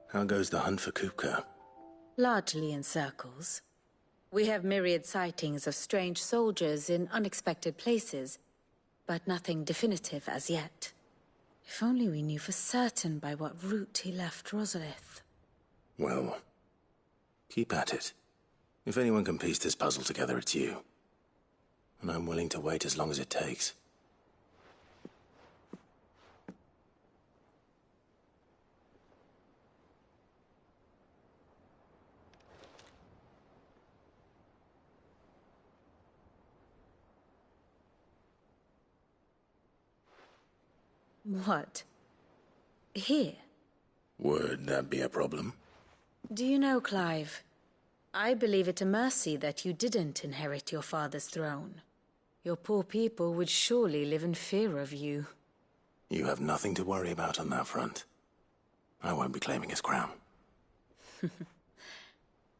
How goes the hunt for Kupka? Largely in circles. We have myriad sightings of strange soldiers in unexpected places, but nothing definitive as yet. If only we knew for certain by what route he left Rosalith. Well, keep at it. If anyone can piece this puzzle together, it's you. And I'm willing to wait as long as it takes. What? Here? Would that be a problem? Do you know, Clive? I believe it a mercy that you didn't inherit your father's throne. Your poor people would surely live in fear of you. You have nothing to worry about on that front. I won't be claiming his crown.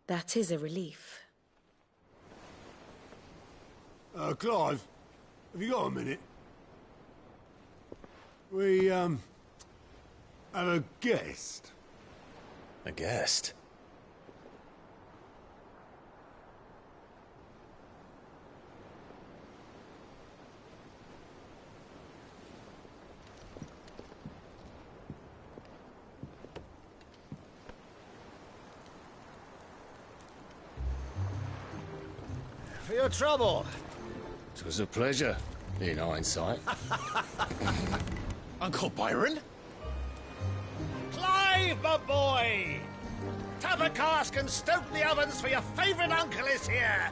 That is a relief. Clive, have you got a minute? We, have a guest. A guest? For your trouble. It was a pleasure, in hindsight. Uncle Byron? Clive, my boy! Tap a cask and stoke the ovens for your favourite uncle is here!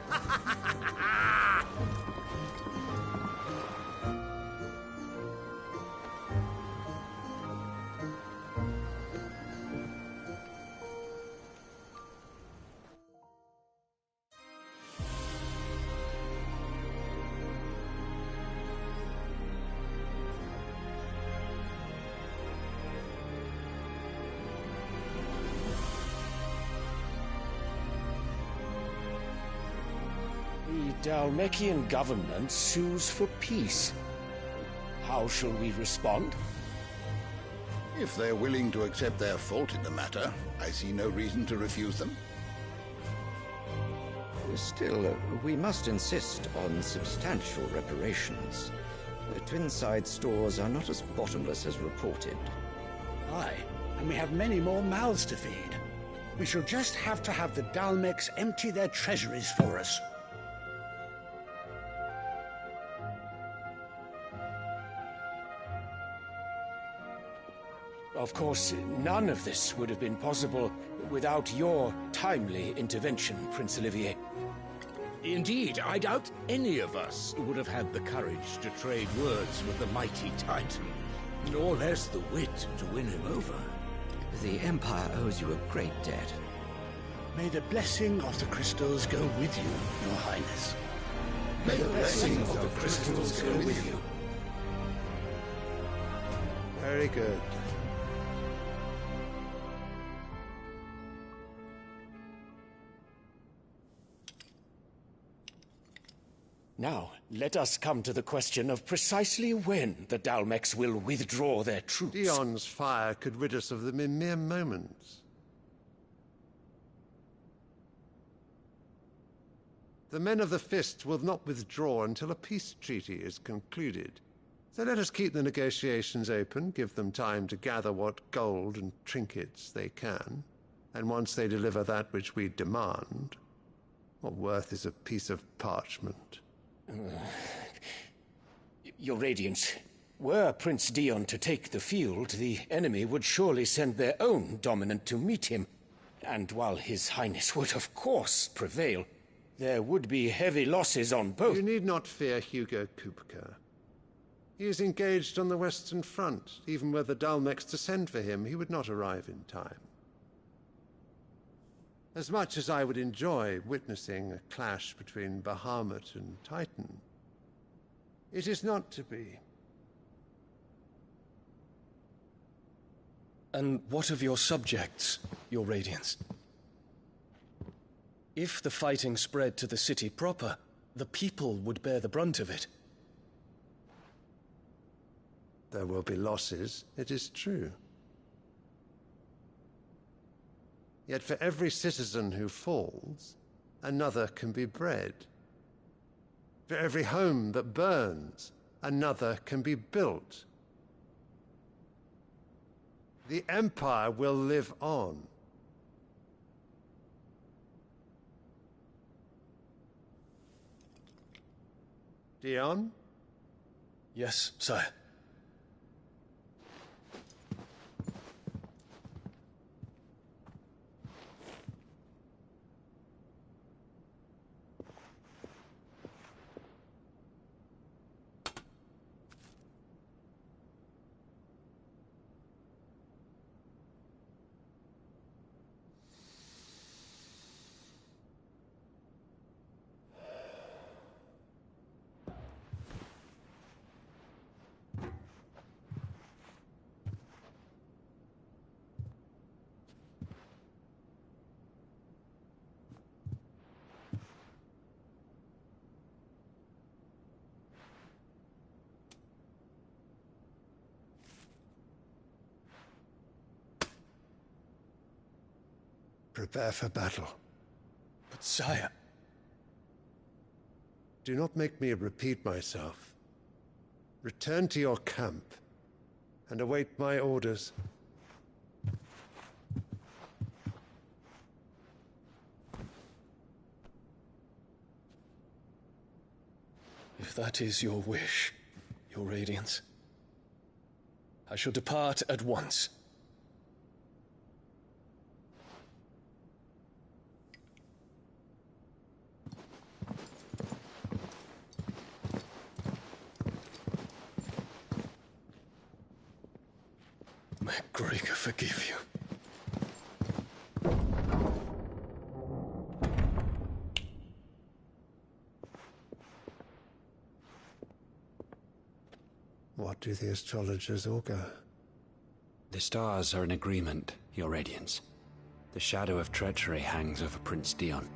Dhalmekian government sues for peace. How shall we respond? If they're willing to accept their fault in the matter, I see no reason to refuse them. Still, we must insist on substantial reparations. The Twinside stores are not as bottomless as reported. Aye, and we have many more mouths to feed. We shall just have to have the Dalmecs empty their treasuries for us. Of course, none of this would have been possible without your timely intervention, Prince Olivier. Indeed, I doubt any of us would have had the courage to trade words with the mighty Titan, nor less the wit to win him over. The Empire owes you a great debt. May the blessing of the crystals go with you, Your Highness. May the blessing of the crystals go with you. Very good. Now, let us come to the question of precisely when the Dalmecs will withdraw their troops. Dion's fire could rid us of them in mere moments. The men of the Fist will not withdraw until a peace treaty is concluded. So let us keep the negotiations open, give them time to gather what gold and trinkets they can, and once they deliver that which we demand, what worth is a piece of parchment? Your Radiance, were Prince Dion to take the field, the enemy would surely send their own dominant to meet him. And while His Highness would of course prevail, there would be heavy losses on both. You need not fear Hugo Kupka. He is engaged on the Western Front. Even were the Dalmecs to send for him, he would not arrive in time. As much as I would enjoy witnessing a clash between Bahamut and Titan, it is not to be. And what of your subjects, Your Radiance? If the fighting spread to the city proper, the people would bear the brunt of it. There will be losses, it is true. Yet for every citizen who falls, another can be bred. For every home that burns, another can be built. The Empire will live on. Dion? Yes, sire. Prepare for battle. But sire... Do not make me repeat myself. Return to your camp and await my orders. If that is your wish, Your Radiance, I shall depart at once. May Gregor forgive you. What do the astrologers augur? The stars are in agreement, Your Radiance. The shadow of treachery hangs over Prince Dion.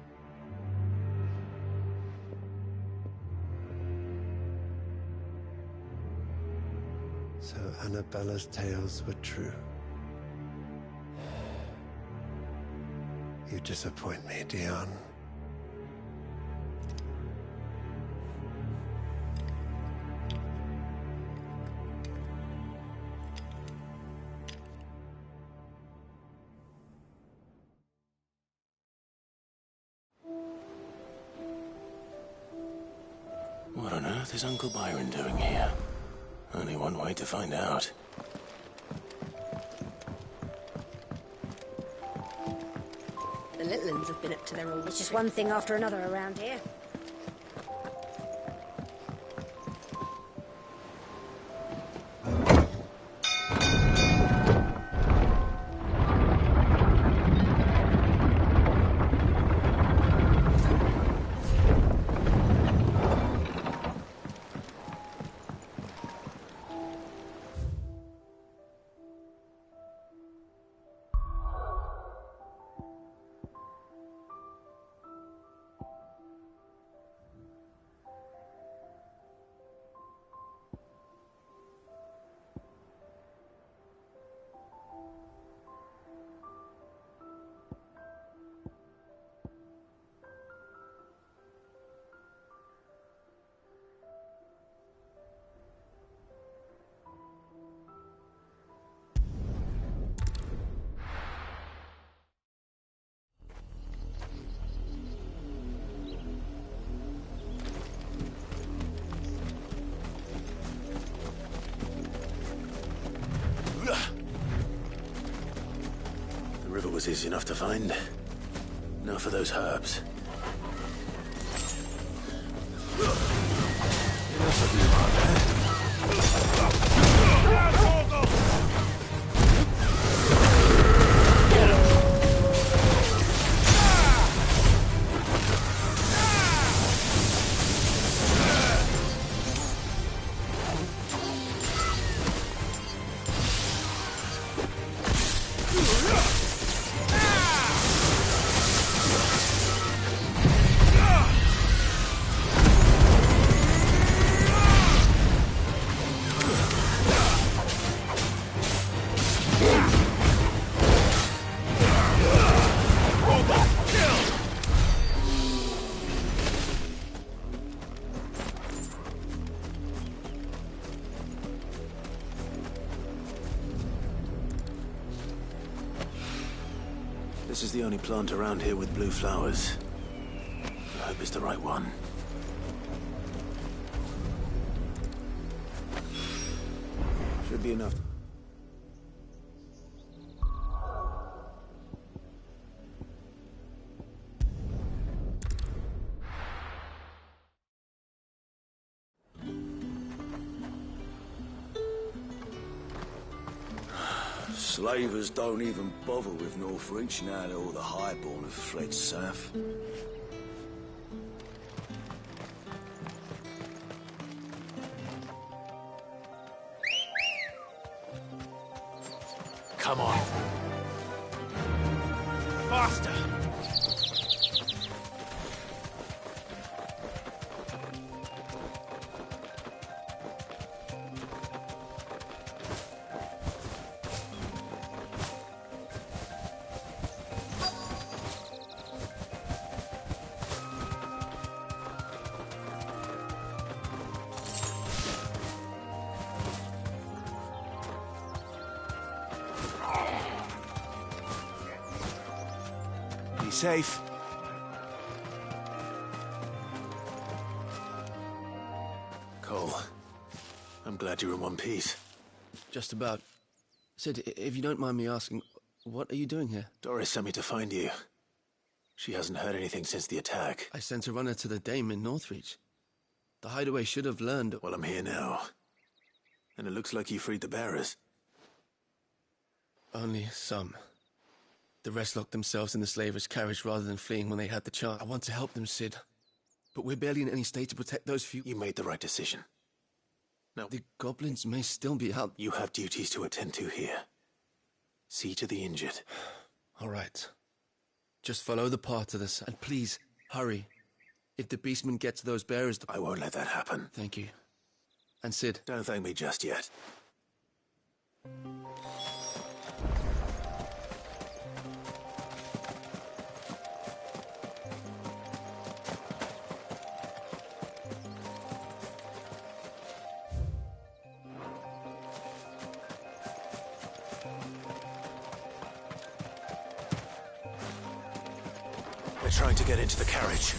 Annabella's tales were true. You disappoint me, Dion. What on earth is Uncle Byron doing here? Only one way to find out. The little ones have been up to their old... It's just one thing after another around here. The river was easy enough to find. Now for those herbs. Enough of you, This is the only plant around here with blue flowers. I hope it's the right one. Should be enough. Slavers don't even bother with Northreach now that all the highborn have fled south. Come on. Faster! Be safe. Cole, I'm glad you're in one piece. Just about. Sid, if you don't mind me asking, what are you doing here? Doris sent me to find you. She hasn't heard anything since the attack. I sent a runner to the Dame in Northreach. The hideaway should have learned... Well, I'm here now. And it looks like you freed the bearers. Only some. The rest locked themselves in the slaver's carriage rather than fleeing when they had the chance. I want to help them, Sid. But we're barely in any state to protect those few... You made the right decision. Now, the goblins may still be out. You have duties to attend to here. See to the injured. All right. Just follow the path to the side. And please, hurry. If the beastmen get to those bearers... I won't let that happen. Thank you. And Sid... Don't thank me just yet. They're trying to get into the carriage.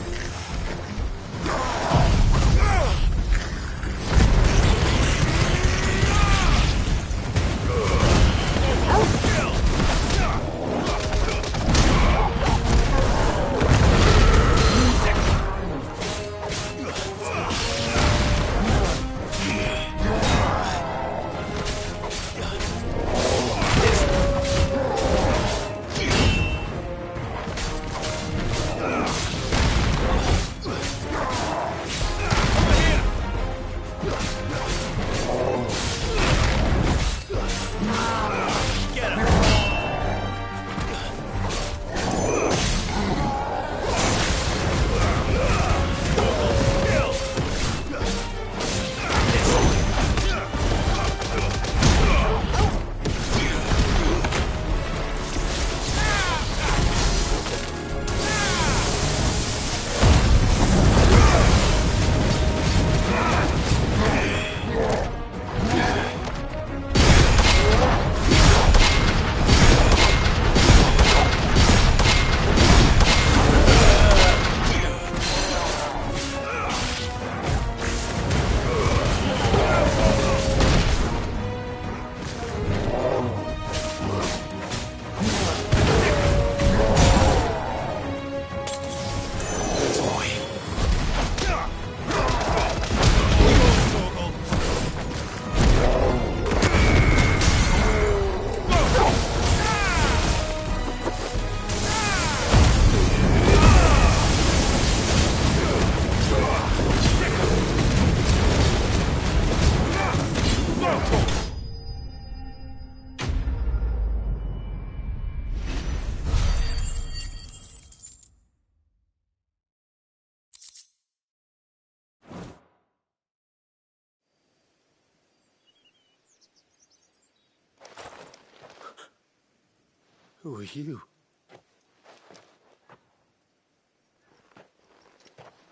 Who are you?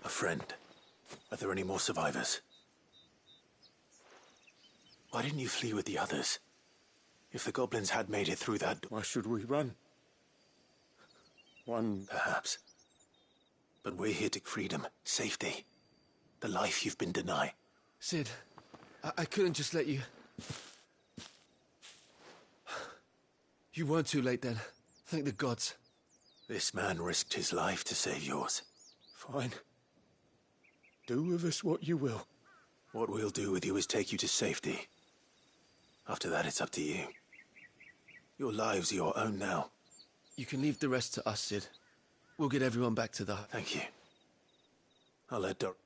A friend. Are there any more survivors? Why didn't you flee with the others? If the goblins had made it through that... Why should we run? Perhaps. But we're here to freedom, safety. The life you've been denied. Sid, I couldn't just let you... You weren't too late then. Thank the gods. This man risked his life to save yours. Fine. Do with us what you will. What we'll do with you is take you to safety. After that, it's up to you. Your lives are your own now. You can leave the rest to us, Sid. We'll get everyone back to the hut. Thank you. I'll let Doc...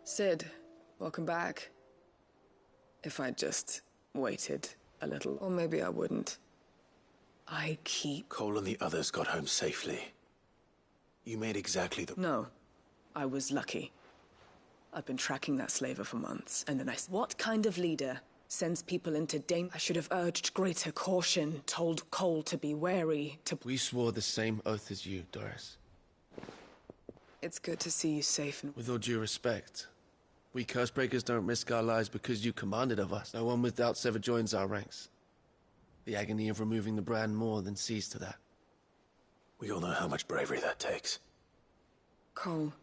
Sid, welcome back. If I'd just waited a little, or maybe I wouldn't. I keep... Cole and the others got home safely. You made exactly the... No, I was lucky. I've been tracking that slaver for months, and then What kind of leader sends people into danger? I should have urged greater caution, told Cole to be wary, to... We swore the same oath as you, Doris. It's good to see you safe and... With all due respect, we Cursebreakers don't risk our lives because you commanded of us. No one with doubts ever joins our ranks. The agony of removing the brand more than sees to that. We all know how much bravery that takes. Cole,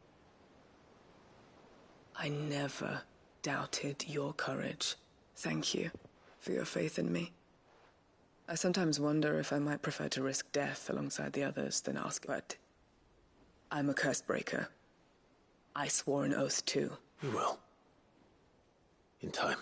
I never doubted your courage. Thank you for your faith in me. I sometimes wonder if I might prefer to risk death alongside the others than ask, but I'm a Cursebreaker. I swore an oath too. You will. In time.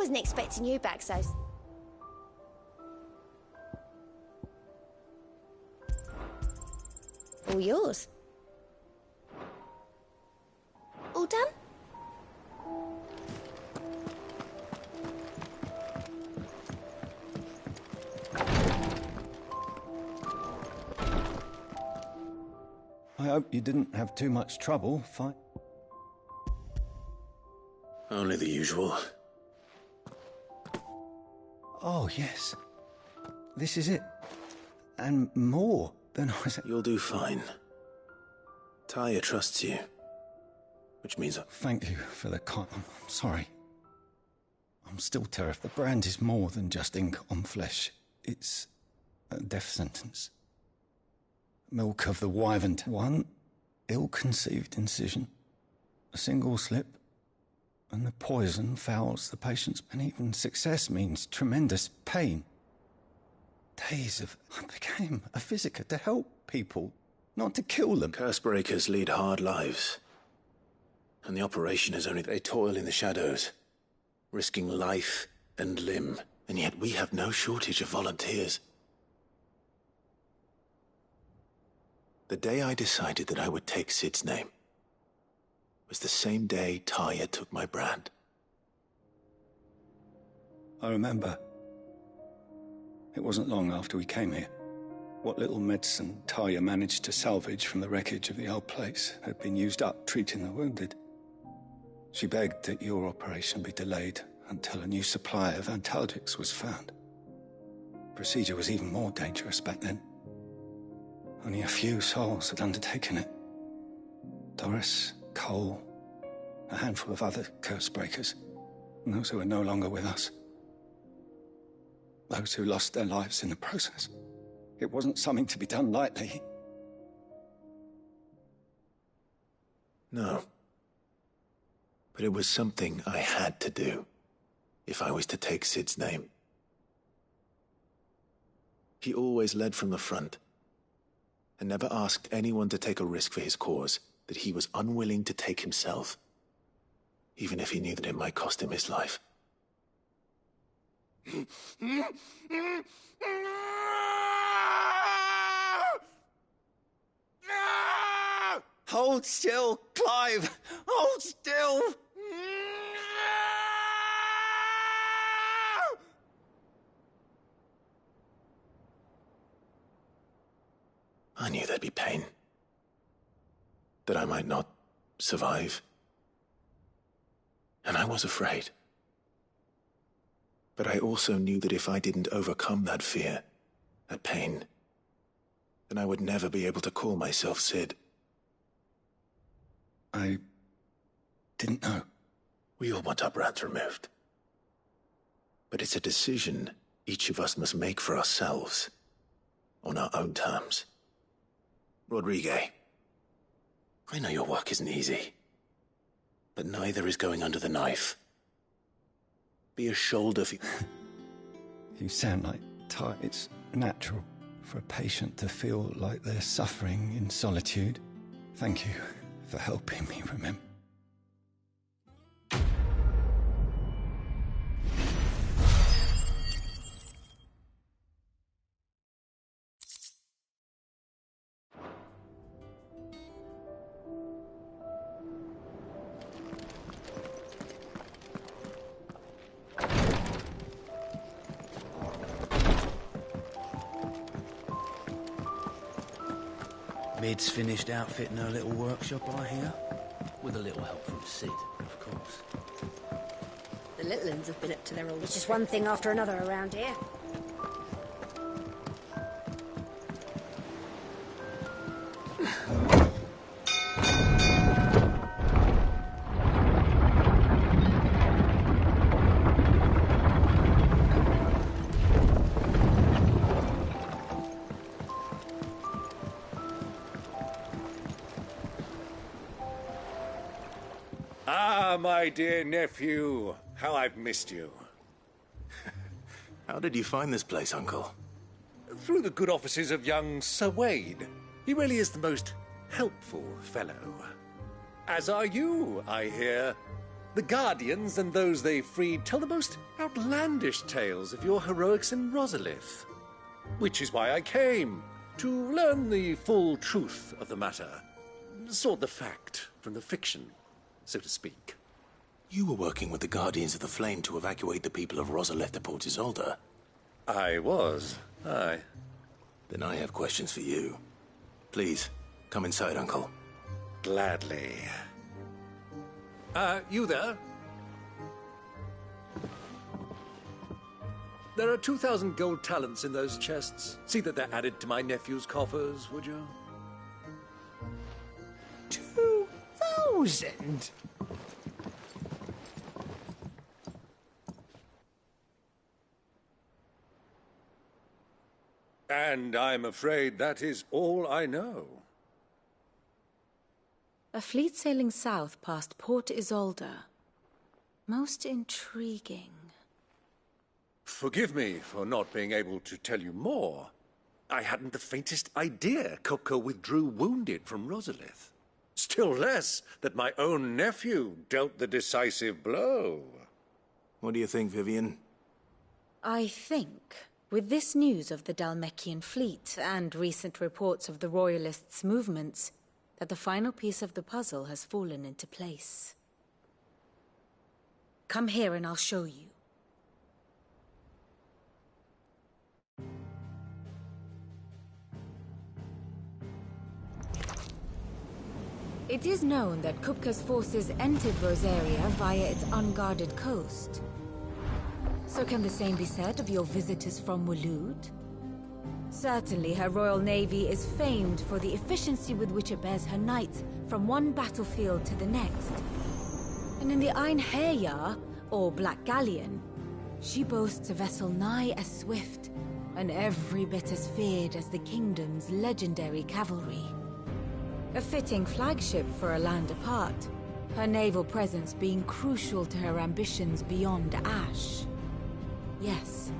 wasn't expecting you back so... All yours. All done? I hope you didn't have too much trouble. Only the usual. Oh, yes. This is it. And more than I was... You'll do fine. Taya trusts you. Which means... Thank you for the I'm sorry. I'm still terrified. The brand is more than just ink on flesh. It's a death sentence. Milk of the wyvern. One ill-conceived incision. A single slip. And the poison fouls the patient's... And even success means tremendous pain. Days of... I became a physiker to help people, not to kill them. Cursebreakers lead hard lives. And the operation is only... They toil in the shadows, risking life and limb. And yet we have no shortage of volunteers. The day I decided that I would take Sid's name was the same day Taya took my brand. I remember. It wasn't long after we came here. What little medicine Taya managed to salvage from the wreckage of the old place had been used up treating the wounded. She begged that your operation be delayed until a new supply of antalgics was found. Procedure was even more dangerous back then. Only a few souls had undertaken it. Doris, Cole, a handful of other cursebreakers, and those who are no longer with us. Those who lost their lives in the process. It wasn't something to be done lightly. No. But it was something I had to do, if I was to take Sid's name. He always led from the front, and never asked anyone to take a risk for his cause that he was unwilling to take himself, even if he knew that it might cost him his life. Hold still, Clive! Hold still! I knew there'd be pain. That I might not survive. And I was afraid. But I also knew that if I didn't overcome that fear, that pain, then I would never be able to call myself Sid. I didn't know. We all want our brands removed. But it's a decision each of us must make for ourselves, on our own terms. Rodriguez, I know your work isn't easy, but neither is going under the knife. Be a shoulder for... You sound like Ty. It's natural for a patient to feel like they're suffering in solitude. Thank you for helping me remember. Mid's finished outfitting her little workshop, I hear. With a little help from Sid, of course. The little uns have been up to their old... It's just one thing after another around here. Ah, my dear nephew. How I've missed you. How did you find this place, Uncle? Through the good offices of young Sir Wade. He really is the most helpful fellow. As are you, I hear. The Guardians and those they freed tell the most outlandish tales of your heroics in Rosalith. Which is why I came, to learn the full truth of the matter. Sort the fact from the fiction, so to speak. You were working with the Guardians of the Flame to evacuate the people of Rosalith to Port Isolde. I was, aye. Then I have questions for you. Please, come inside, Uncle. Gladly. You there? There are 2,000 gold talents in those chests. See that they're added to my nephew's coffers, would you? 2,000? And I'm afraid that is all I know. A fleet sailing south past Port Isolde. Most intriguing. Forgive me for not being able to tell you more. I hadn't the faintest idea Kupka withdrew wounded from Rosalith. Still less that my own nephew dealt the decisive blow. What do you think, Vivian? I think, with this news of the Dhalmekian fleet and recent reports of the Royalists' movements, that the final piece of the puzzle has fallen into place. Come here and I'll show you. It is known that Kupka's forces entered Rosaria via its unguarded coast. So can the same be said of your visitors from Waloed? Certainly her Royal Navy is famed for the efficiency with which it bears her knights from one battlefield to the next. And in the Einherjar, or Black Galleon, she boasts a vessel nigh as swift and every bit as feared as the kingdom's legendary cavalry. A fitting flagship for a land apart, her naval presence being crucial to her ambitions beyond Ash. Yes,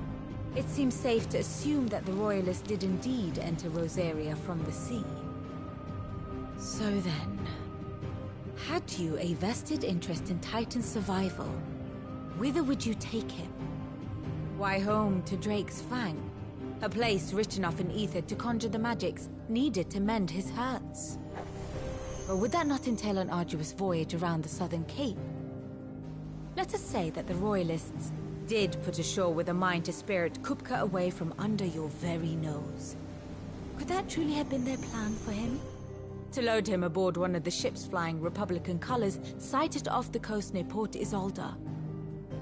it seems safe to assume that the Royalists did indeed enter Rosaria from the sea. So then, had you a vested interest in Titan's survival, whither would you take him? Why, home to Drake's Fang, a place rich enough in ether to conjure the magics needed to mend his hurts. Or would that not entail an arduous voyage around the southern cape? Let us say that the Royalists did put ashore with a mind to spirit Kupka away from under your very nose. Could that truly have been their plan for him? To load him aboard one of the ships flying Republican colors sighted off the coast near Port Isolde.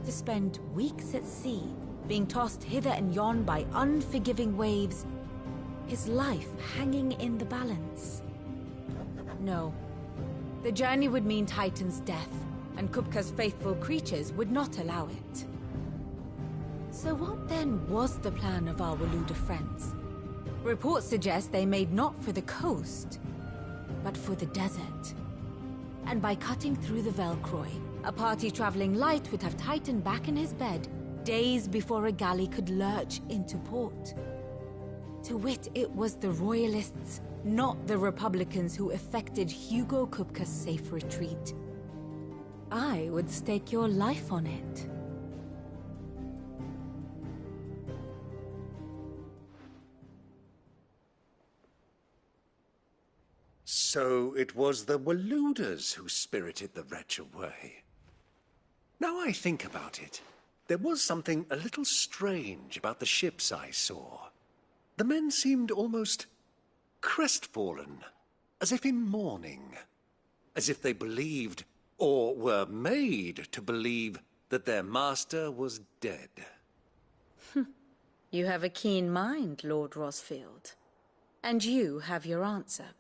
To spend weeks at sea, being tossed hither and yon by unforgiving waves, his life hanging in the balance. No. The journey would mean Titan's death, and Kupka's faithful creatures would not allow it. So what then was the plan of our Waluda friends? Reports suggest they made not for the coast, but for the desert. And by cutting through the Velcroy, a party traveling light would have Titan back in his bed days before a galley could lurch into port. To wit, it was the Royalists, not the Republicans, who effected Hugo Kupka's safe retreat. I would stake your life on it. So it was the Waludas who spirited the wretch away. Now I think about it, there was something a little strange about the ships I saw. The men seemed almost crestfallen, as if in mourning, as if they believed, or were made to believe, that their master was dead. You have a keen mind, Lord Rosfield. And you have your answer.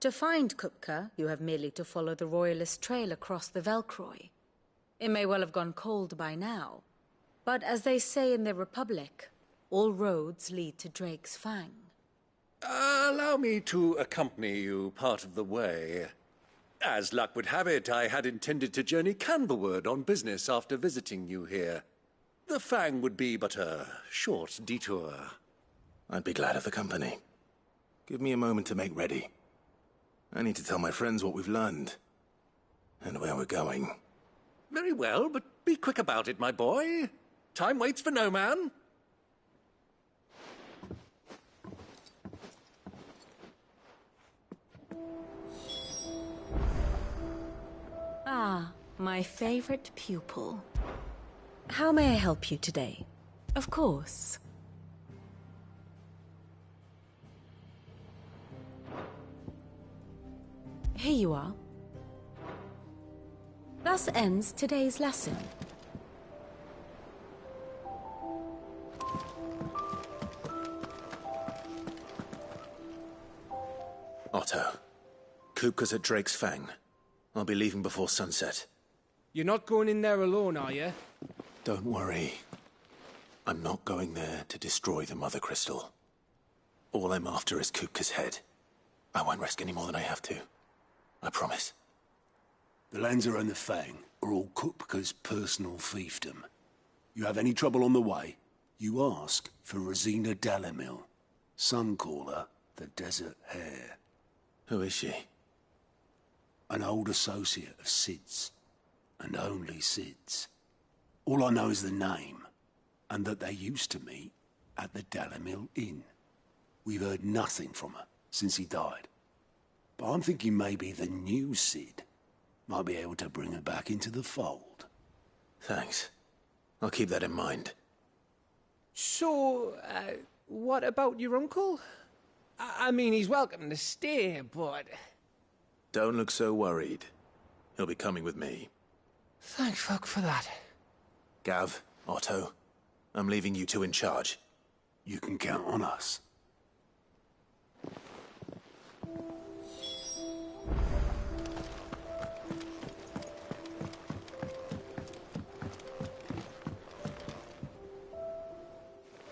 To find Kupka, you have merely to follow the Royalist trail across the Velcroy. It may well have gone cold by now, but as they say in the Republic, all roads lead to Drake's Fang. Allow me to accompany you part of the way. As luck would have it, I had intended to journey Canberward on business after visiting you here. The Fang would be but a short detour. I'd be glad of the company. Give me a moment to make ready. I need to tell my friends what we've learned, and where we're going. Very well, but be quick about it, my boy. Time waits for no man. Ah, my favorite pupil. How may I help you today? Of course. Here you are. Thus ends today's lesson. Otto, Kupka's at Drake's Fang. I'll be leaving before sunset. You're not going in there alone, are you? Don't worry. I'm not going there to destroy the Mother Crystal. All I'm after is Kupka's head. I won't risk any more than I have to. I promise. The Lanza and the Fang are all Kupka's personal fiefdom. You have any trouble on the way, you ask for Rosina Dalamil. Some call her the Desert Hare. Who is she? An old associate of Sid's, and only Sid's. All I know is the name, and that they used to meet at the Dalamil Inn. We've heard nothing from her since he died. But I'm thinking maybe the new Sid might be able to bring her back into the fold. Thanks. I'll keep that in mind. So, what about your uncle? I mean, he's welcome to stay, but... Don't look so worried. He'll be coming with me. Thank fuck for that. Gav, Otto, I'm leaving you two in charge. You can count on us.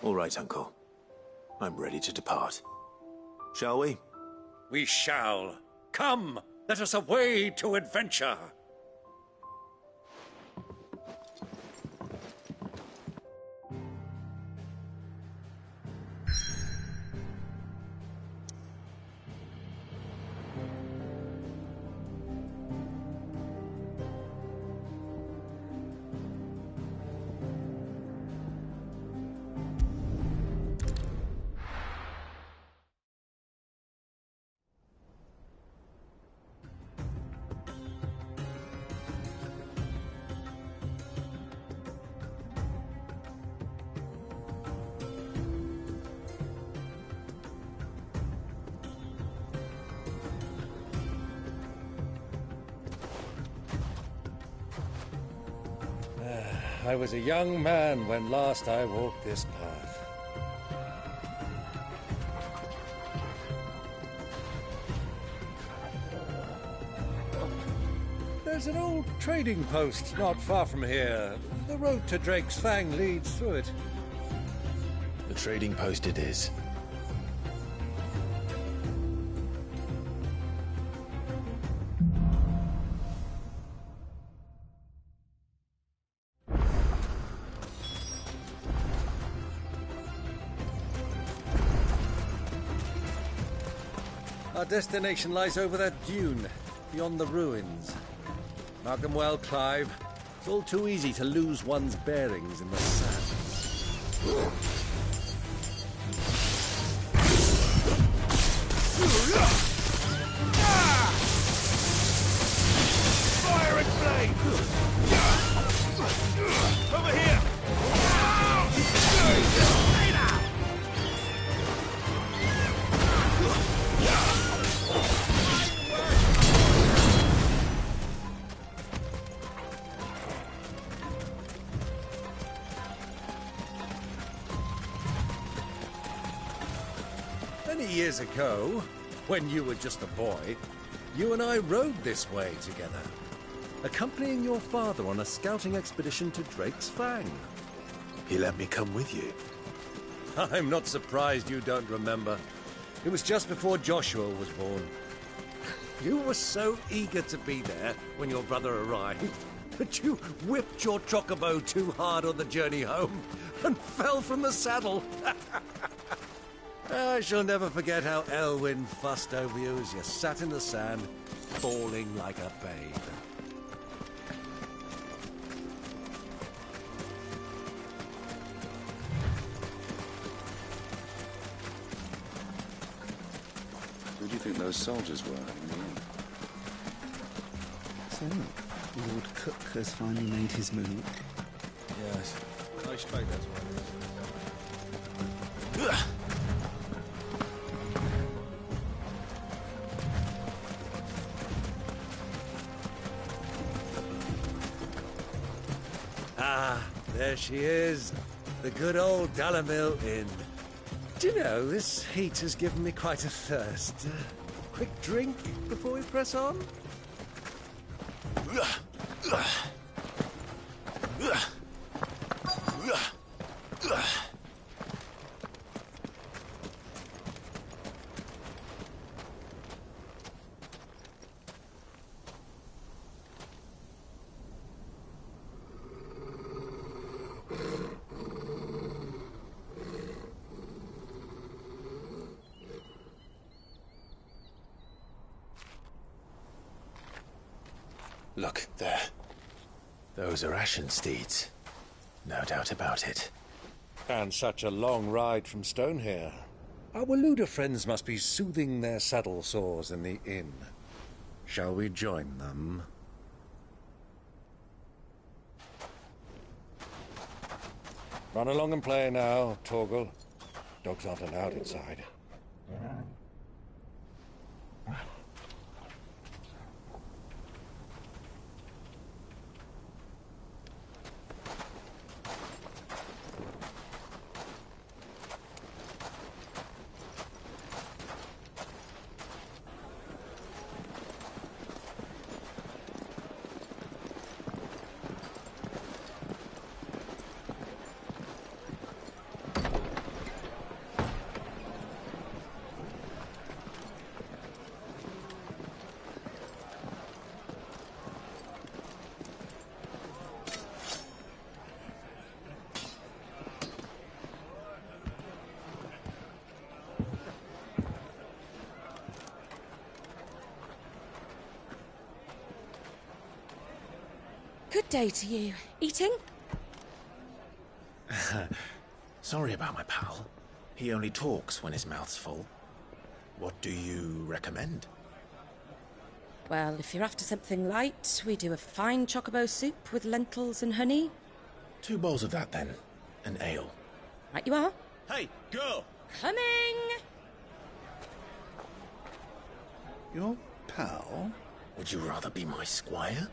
All right, Uncle. I'm ready to depart. Shall we? We shall. Come, let us away to adventure. I was a young man when last I walked this path. There's an old trading post not far from here. The road to Drake's Fang leads through it. The trading post it is. Our destination lies over that dune, beyond the ruins. Mark them well, Clive. It's all too easy to lose one's bearings in the sand. Fire and flame! Over here! Many years ago, when you were just a boy, you and I rode this way together, accompanying your father on a scouting expedition to Drake's Fang. He let me come with you. I'm not surprised you don't remember. It was just before Joshua was born. You were so eager to be there when your brother arrived that you whipped your chocobo too hard on the journey home and fell from the saddle. I shall never forget how Elwyn fussed over you as you sat in the sand, bawling like a babe. those soldiers were in the end. So, Lord Cook has finally made his move. Yes, I expect that's what it is. Ah, there she is. The good old Dalamil Inn. Do you know, this heat has given me quite a thirst. Quick drink before we press on? Look, there. Those are Ashen steeds. No doubt about it. And such a long ride from Stone here. Our Waluda friends must be soothing their saddle sores in the inn. Shall we join them? Run along and play now, Torgal. Dogs aren't allowed inside. Good day to you. Eating? Sorry about my pal. He only talks when his mouth's full. What do you recommend? Well, if you're after something light, we do a fine chocobo soup with lentils and honey. 2 bowls of that, then. An ale. Right you are. Hey, girl! Coming! Your pal? Would you rather be my squire?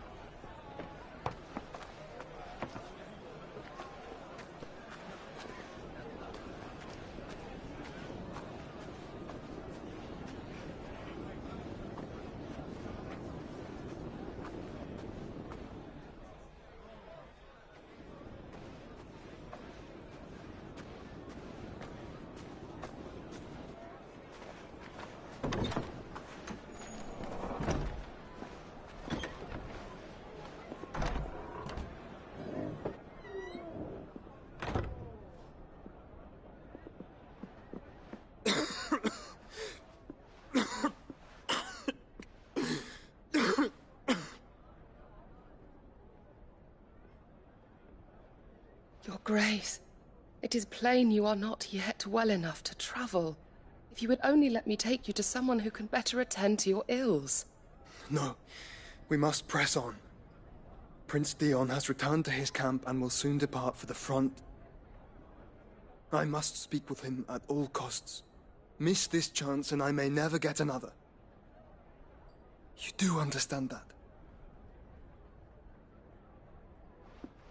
Your Grace, it is plain you are not yet well enough to travel. If you would only let me take you to someone who can better attend to your ills. No, we must press on. Prince Dion has returned to his camp and will soon depart for the front. I must speak with him at all costs. Miss this chance and I may never get another. You do understand that?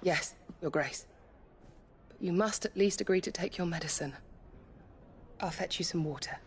Yes, Your Grace. But you must at least agree to take your medicine. I'll fetch you some water.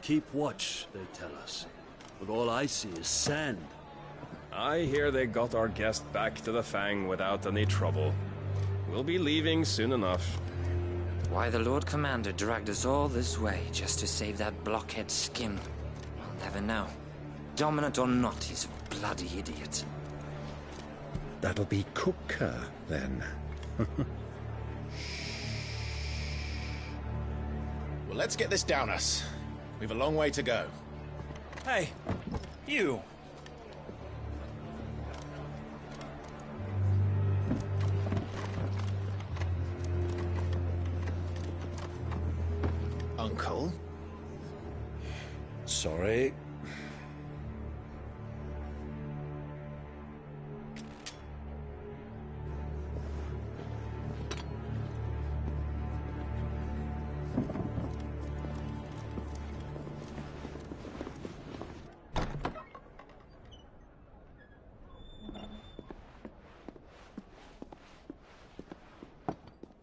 Keep watch, they tell us. But all I see is sand. I hear they got our guest back to the Fang without any trouble. We'll be leaving soon enough. Why the Lord Commander dragged us all this way just to save that blockhead skin, we'll never know. Dominant or not, he's a bloody idiot. That'll be Cooker, then. Well, let's get this down us. We've a long way to go. Hey, you! Uncle? Sorry.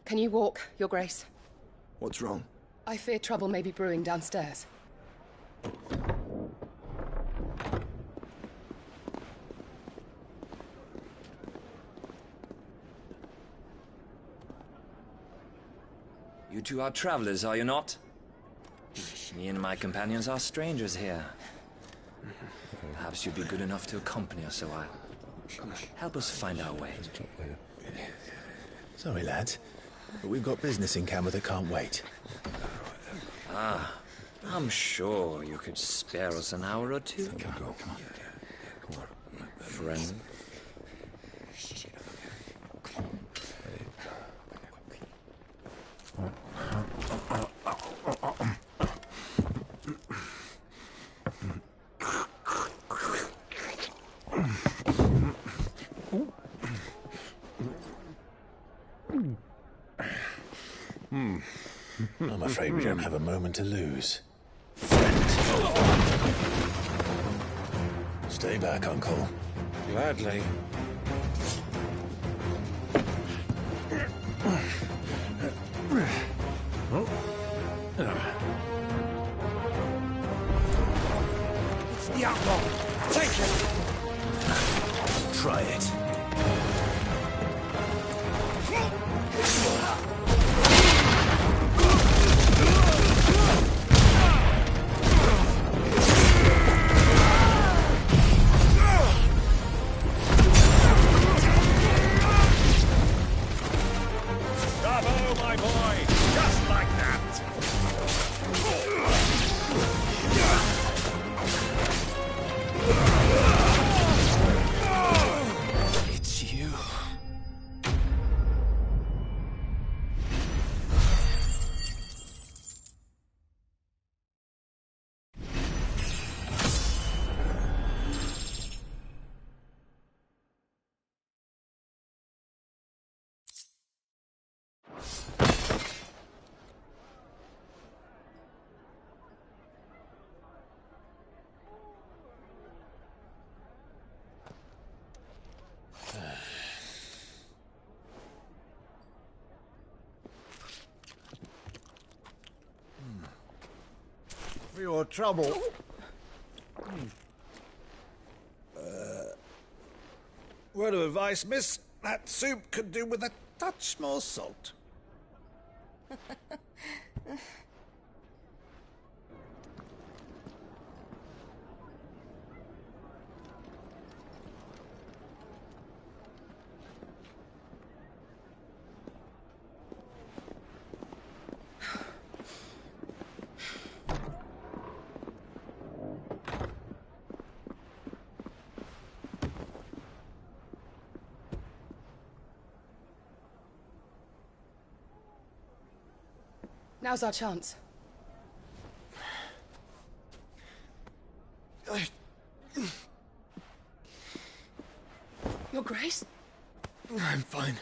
Can you walk, Your Grace? What's wrong? I fear trouble may be brewing downstairs. You two are travelers, are you not? Me and my companions are strangers here. Perhaps you'd be good enough to accompany us a while. Help us find our way. Sorry, lads, but we've got business in camera that can't wait. Ah, I'm sure you could spare us an hour or two. Come on. Friend. I'm afraid we don't have a moment to lose. Stay back, Uncle. Gladly. It's the outlaw! Take it! Try it. Bravo, my boy! Just like that! It's you. For your trouble. Word of advice, miss. That soup could do with a touch more salt. Now's our chance. Your Grace? I'm fine.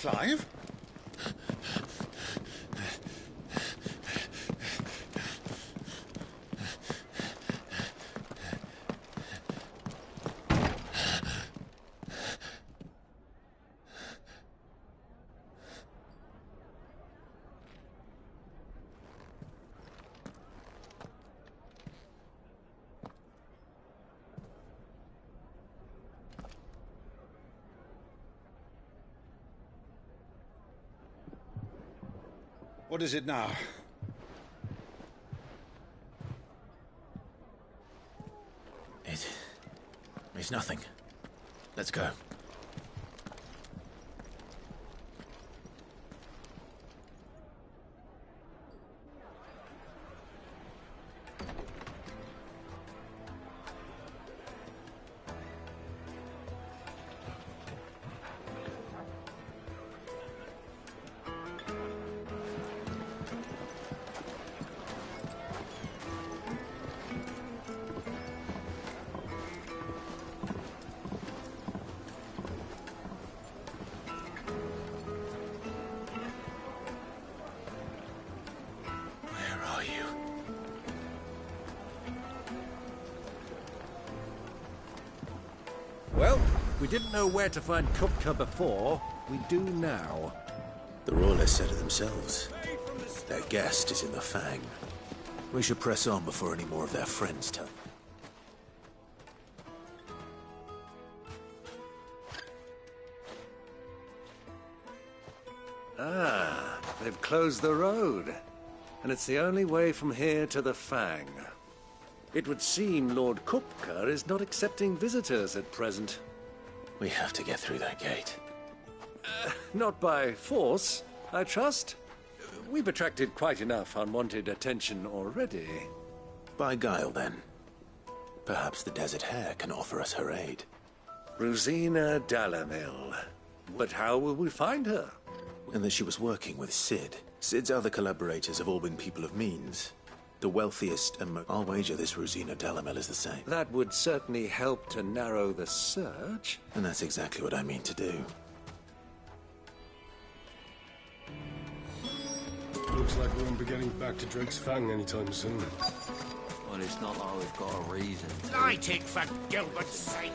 Clive? What is it now? It's nothing. Let's go. Well, we didn't know where to find Kupka before. We do now. The Royalists said it themselves. Their guest is in the Fang. We should press on before any more of their friends turn. Ah, they've closed the road. And it's the only way from here to the Fang. It would seem Lord Kupka is not accepting visitors at present. We have to get through that gate. Not by force, I trust. We've attracted quite enough unwanted attention already. By guile, then. Perhaps the Desert Hare can offer us her aid. Rosina Dalamil. But how will we find her? And that she was working with Cid. Cid's other collaborators have all been people of means. The wealthiest and I'll wager this Rosina Dalamil is the same. That would certainly help to narrow the search. And that's exactly what I mean to do. Looks like we won't be getting back to Drake's Fang anytime soon. Well, it's not like we've got a reason to. Light it, for Gilbert's sake!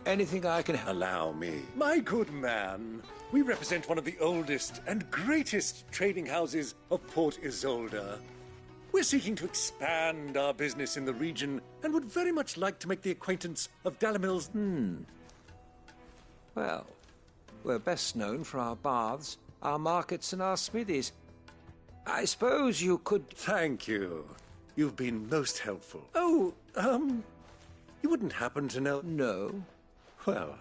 Anything I can allow me. My good man, we represent one of the oldest and greatest trading houses of Port Isolde. We're seeking to expand our business in the region and would very much like to make the acquaintance of Dalamil's... Well, we're best known for our baths, our markets and our smithies. I suppose you could... Thank you. You've been most helpful. Oh, you wouldn't happen to know... No. Well...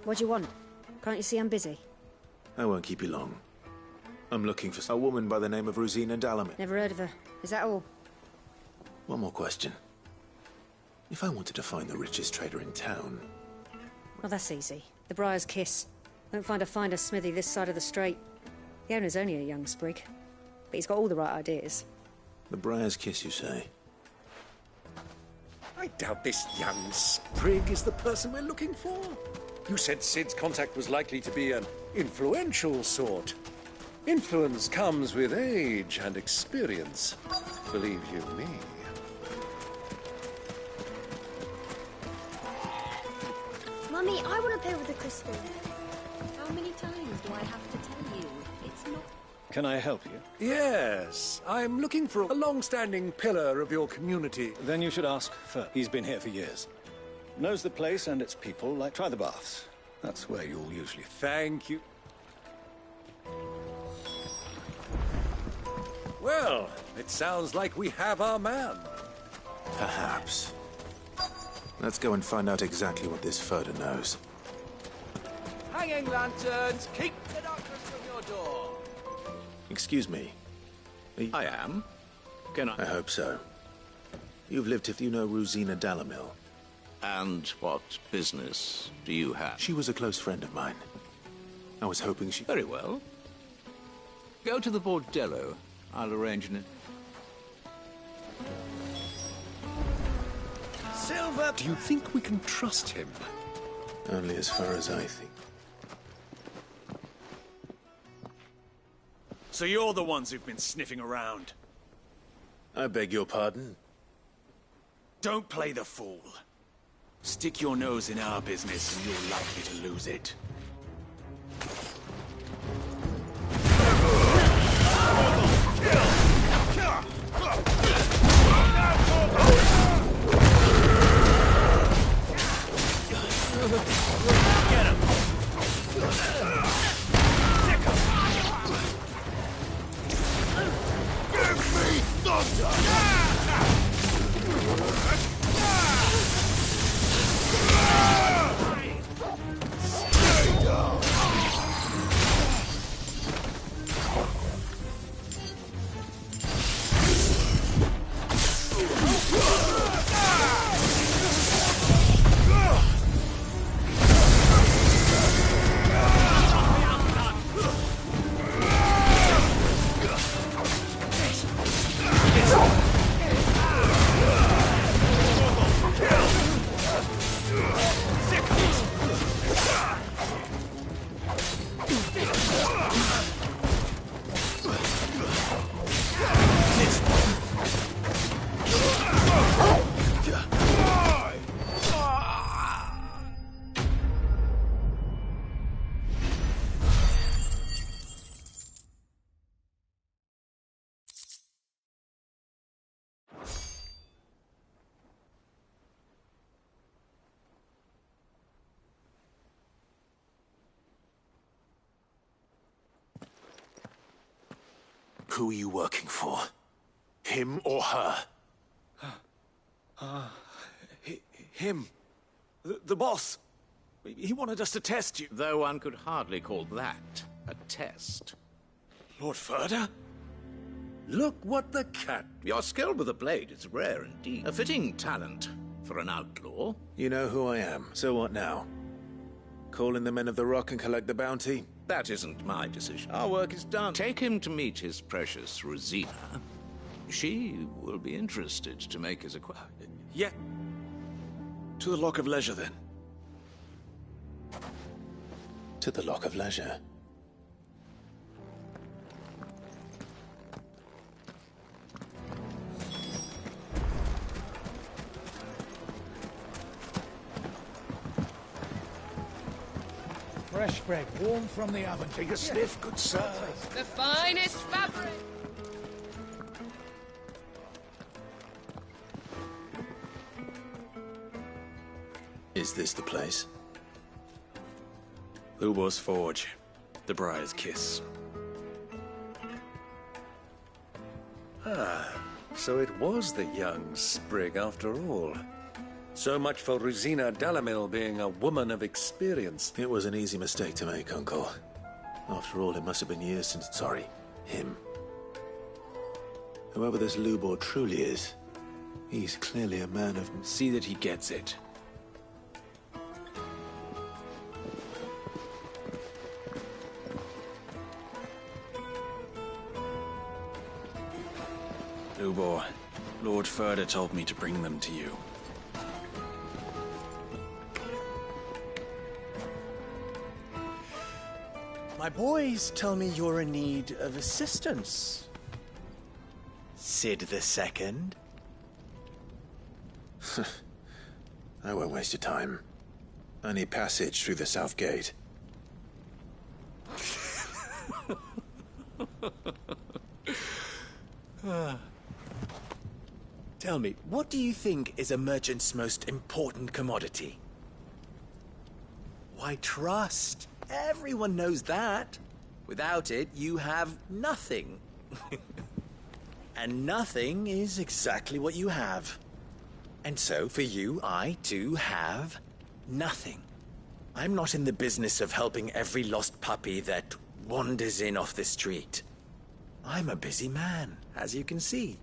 What do you want? Can't you see I'm busy? I won't keep you long. I'm looking for a woman by the name of Rosina Dalamil. Never heard of her. Is that all? One more question. If I wanted to find the richest trader in town... Well, that's easy. The Briar's Kiss. Won't find a finer smithy this side of the strait. The owner's only a young sprig, but he's got all the right ideas. The Briar's Kiss, you say? I doubt this young sprig is the person we're looking for. You said Cid's contact was likely to be an influential sort. Influence comes with age and experience, believe you me. Mummy, I want to play with the crystal. How many times do I have to tell you? It's not... Can I help you? Yes, I'm looking for a long-standing pillar of your community. Then you should ask Fer. He's been here for years. Knows the place and its people, like try the baths. That's where you'll usually... Thank you. Well, it sounds like we have our man. Perhaps. Let's go and find out exactly what this Furder knows. Hanging lanterns, keep the darkness from your door. Excuse me. I am. Can I? I hope so. You've lived if you know Rosina Dalamil. And what business do you have? She was a close friend of mine. I was hoping she... Very well. Go to the bordello. I'll arrange it. Silver! Do you think we can trust him? Only as far as I think. So you're the ones who've been sniffing around? I beg your pardon? Don't play the fool. Stick your nose in our business and you're likely to lose it. Get him! Give me thunder! Stay down! Who are you working for? Him or her? Him. The boss. He wanted us to test you. Though one could hardly call that a test. Lord Ferda? Look what the cat... Your skill with the blade is rare indeed. A fitting talent for an outlaw. You know who I am, so what now? Call in the men of the Rock and collect the bounty? That isn't my decision. Our work is done. Take him to meet his precious Rosina. She will be interested to make his acquaintance. Yeah. To the Lock of Leisure, then. To the Lock of Leisure. Fresh bread, warm from the oven. Take a sniff, good sir. The finest fabric! Is this the place? Lubor's Forge. The Briar's Kiss. Ah, so it was the young sprig after all. So much for Rosina Dalamil being a woman of experience. It was an easy mistake to make, Uncle. After all, it must have been years since... Sorry, him. Whoever this Lubor truly is, he's clearly a man of... See that he gets it. Lubor, Lord Ferda told me to bring them to you. My boys tell me you're in need of assistance. Sid the Second? I won't waste your time. I need passage through the south gate. Tell me, what do you think is a merchant's most important commodity? Why, trust. Everyone knows that. Without it, you have nothing. And nothing is exactly what you have. And so, for you, I, too, have nothing. I'm not in the business of helping every lost puppy that wanders in off the street. I'm a busy man, as you can see.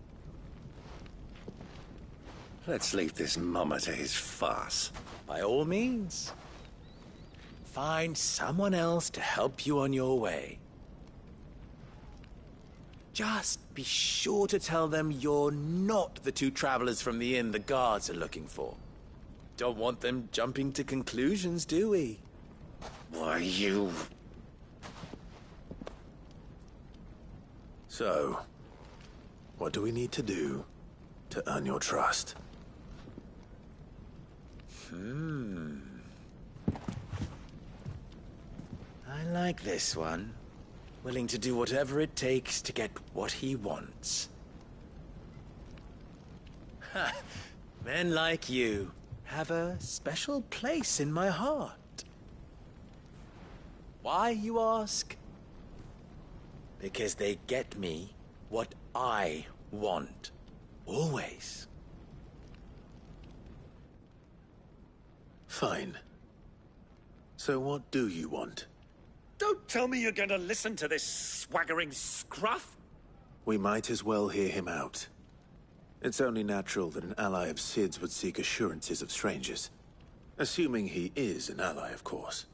Let's leave this mummer to his farce. By all means. Find someone else to help you on your way. Just be sure to tell them you're not the two travelers from the inn the guards are looking for. Don't want them jumping to conclusions, do we? Why, you... So, what do we need to do to earn your trust? I like this one. Willing to do whatever it takes to get what he wants. Ha! Men like you have a special place in my heart. Why, you ask? Because they get me what I want. Always. Fine. So what do you want? Don't tell me you're going to listen to this swaggering scruff! We might as well hear him out. It's only natural that an ally of Sid's would seek assurances of strangers. Assuming he is an ally, of course.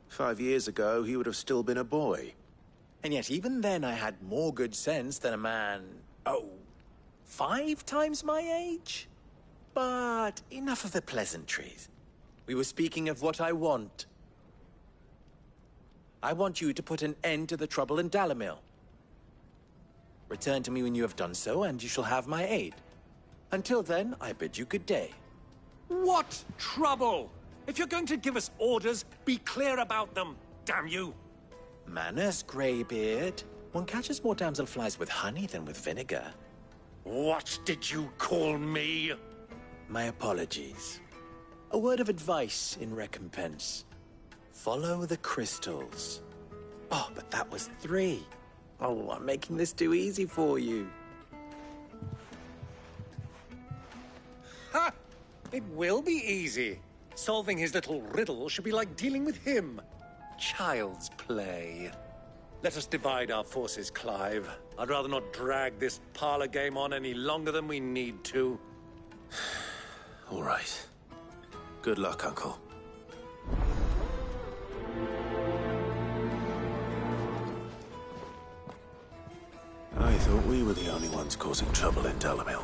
5 years ago, he would have still been a boy. And yet even then I had more good sense than a man... 5 times my age? But enough of the pleasantries. We were speaking of what I want. I want you to put an end to the trouble in Dalamil. Return to me when you have done so, and you shall have my aid. Until then, I bid you good day. What trouble? If you're going to give us orders, be clear about them, damn you! Manners, Greybeard. One catches more damselflies with honey than with vinegar. What did you call me? My apologies. A word of advice in recompense. Follow the crystals. Oh, but that was 3. Oh, I'm making this too easy for you. Ha! It will be easy. Solving his little riddle should be like dealing with him. Child's play. Let us divide our forces, Clive. I'd rather not drag this parlor game on any longer than we need to. All right. Good luck, Uncle. I thought we were the only ones causing trouble in Dalamil.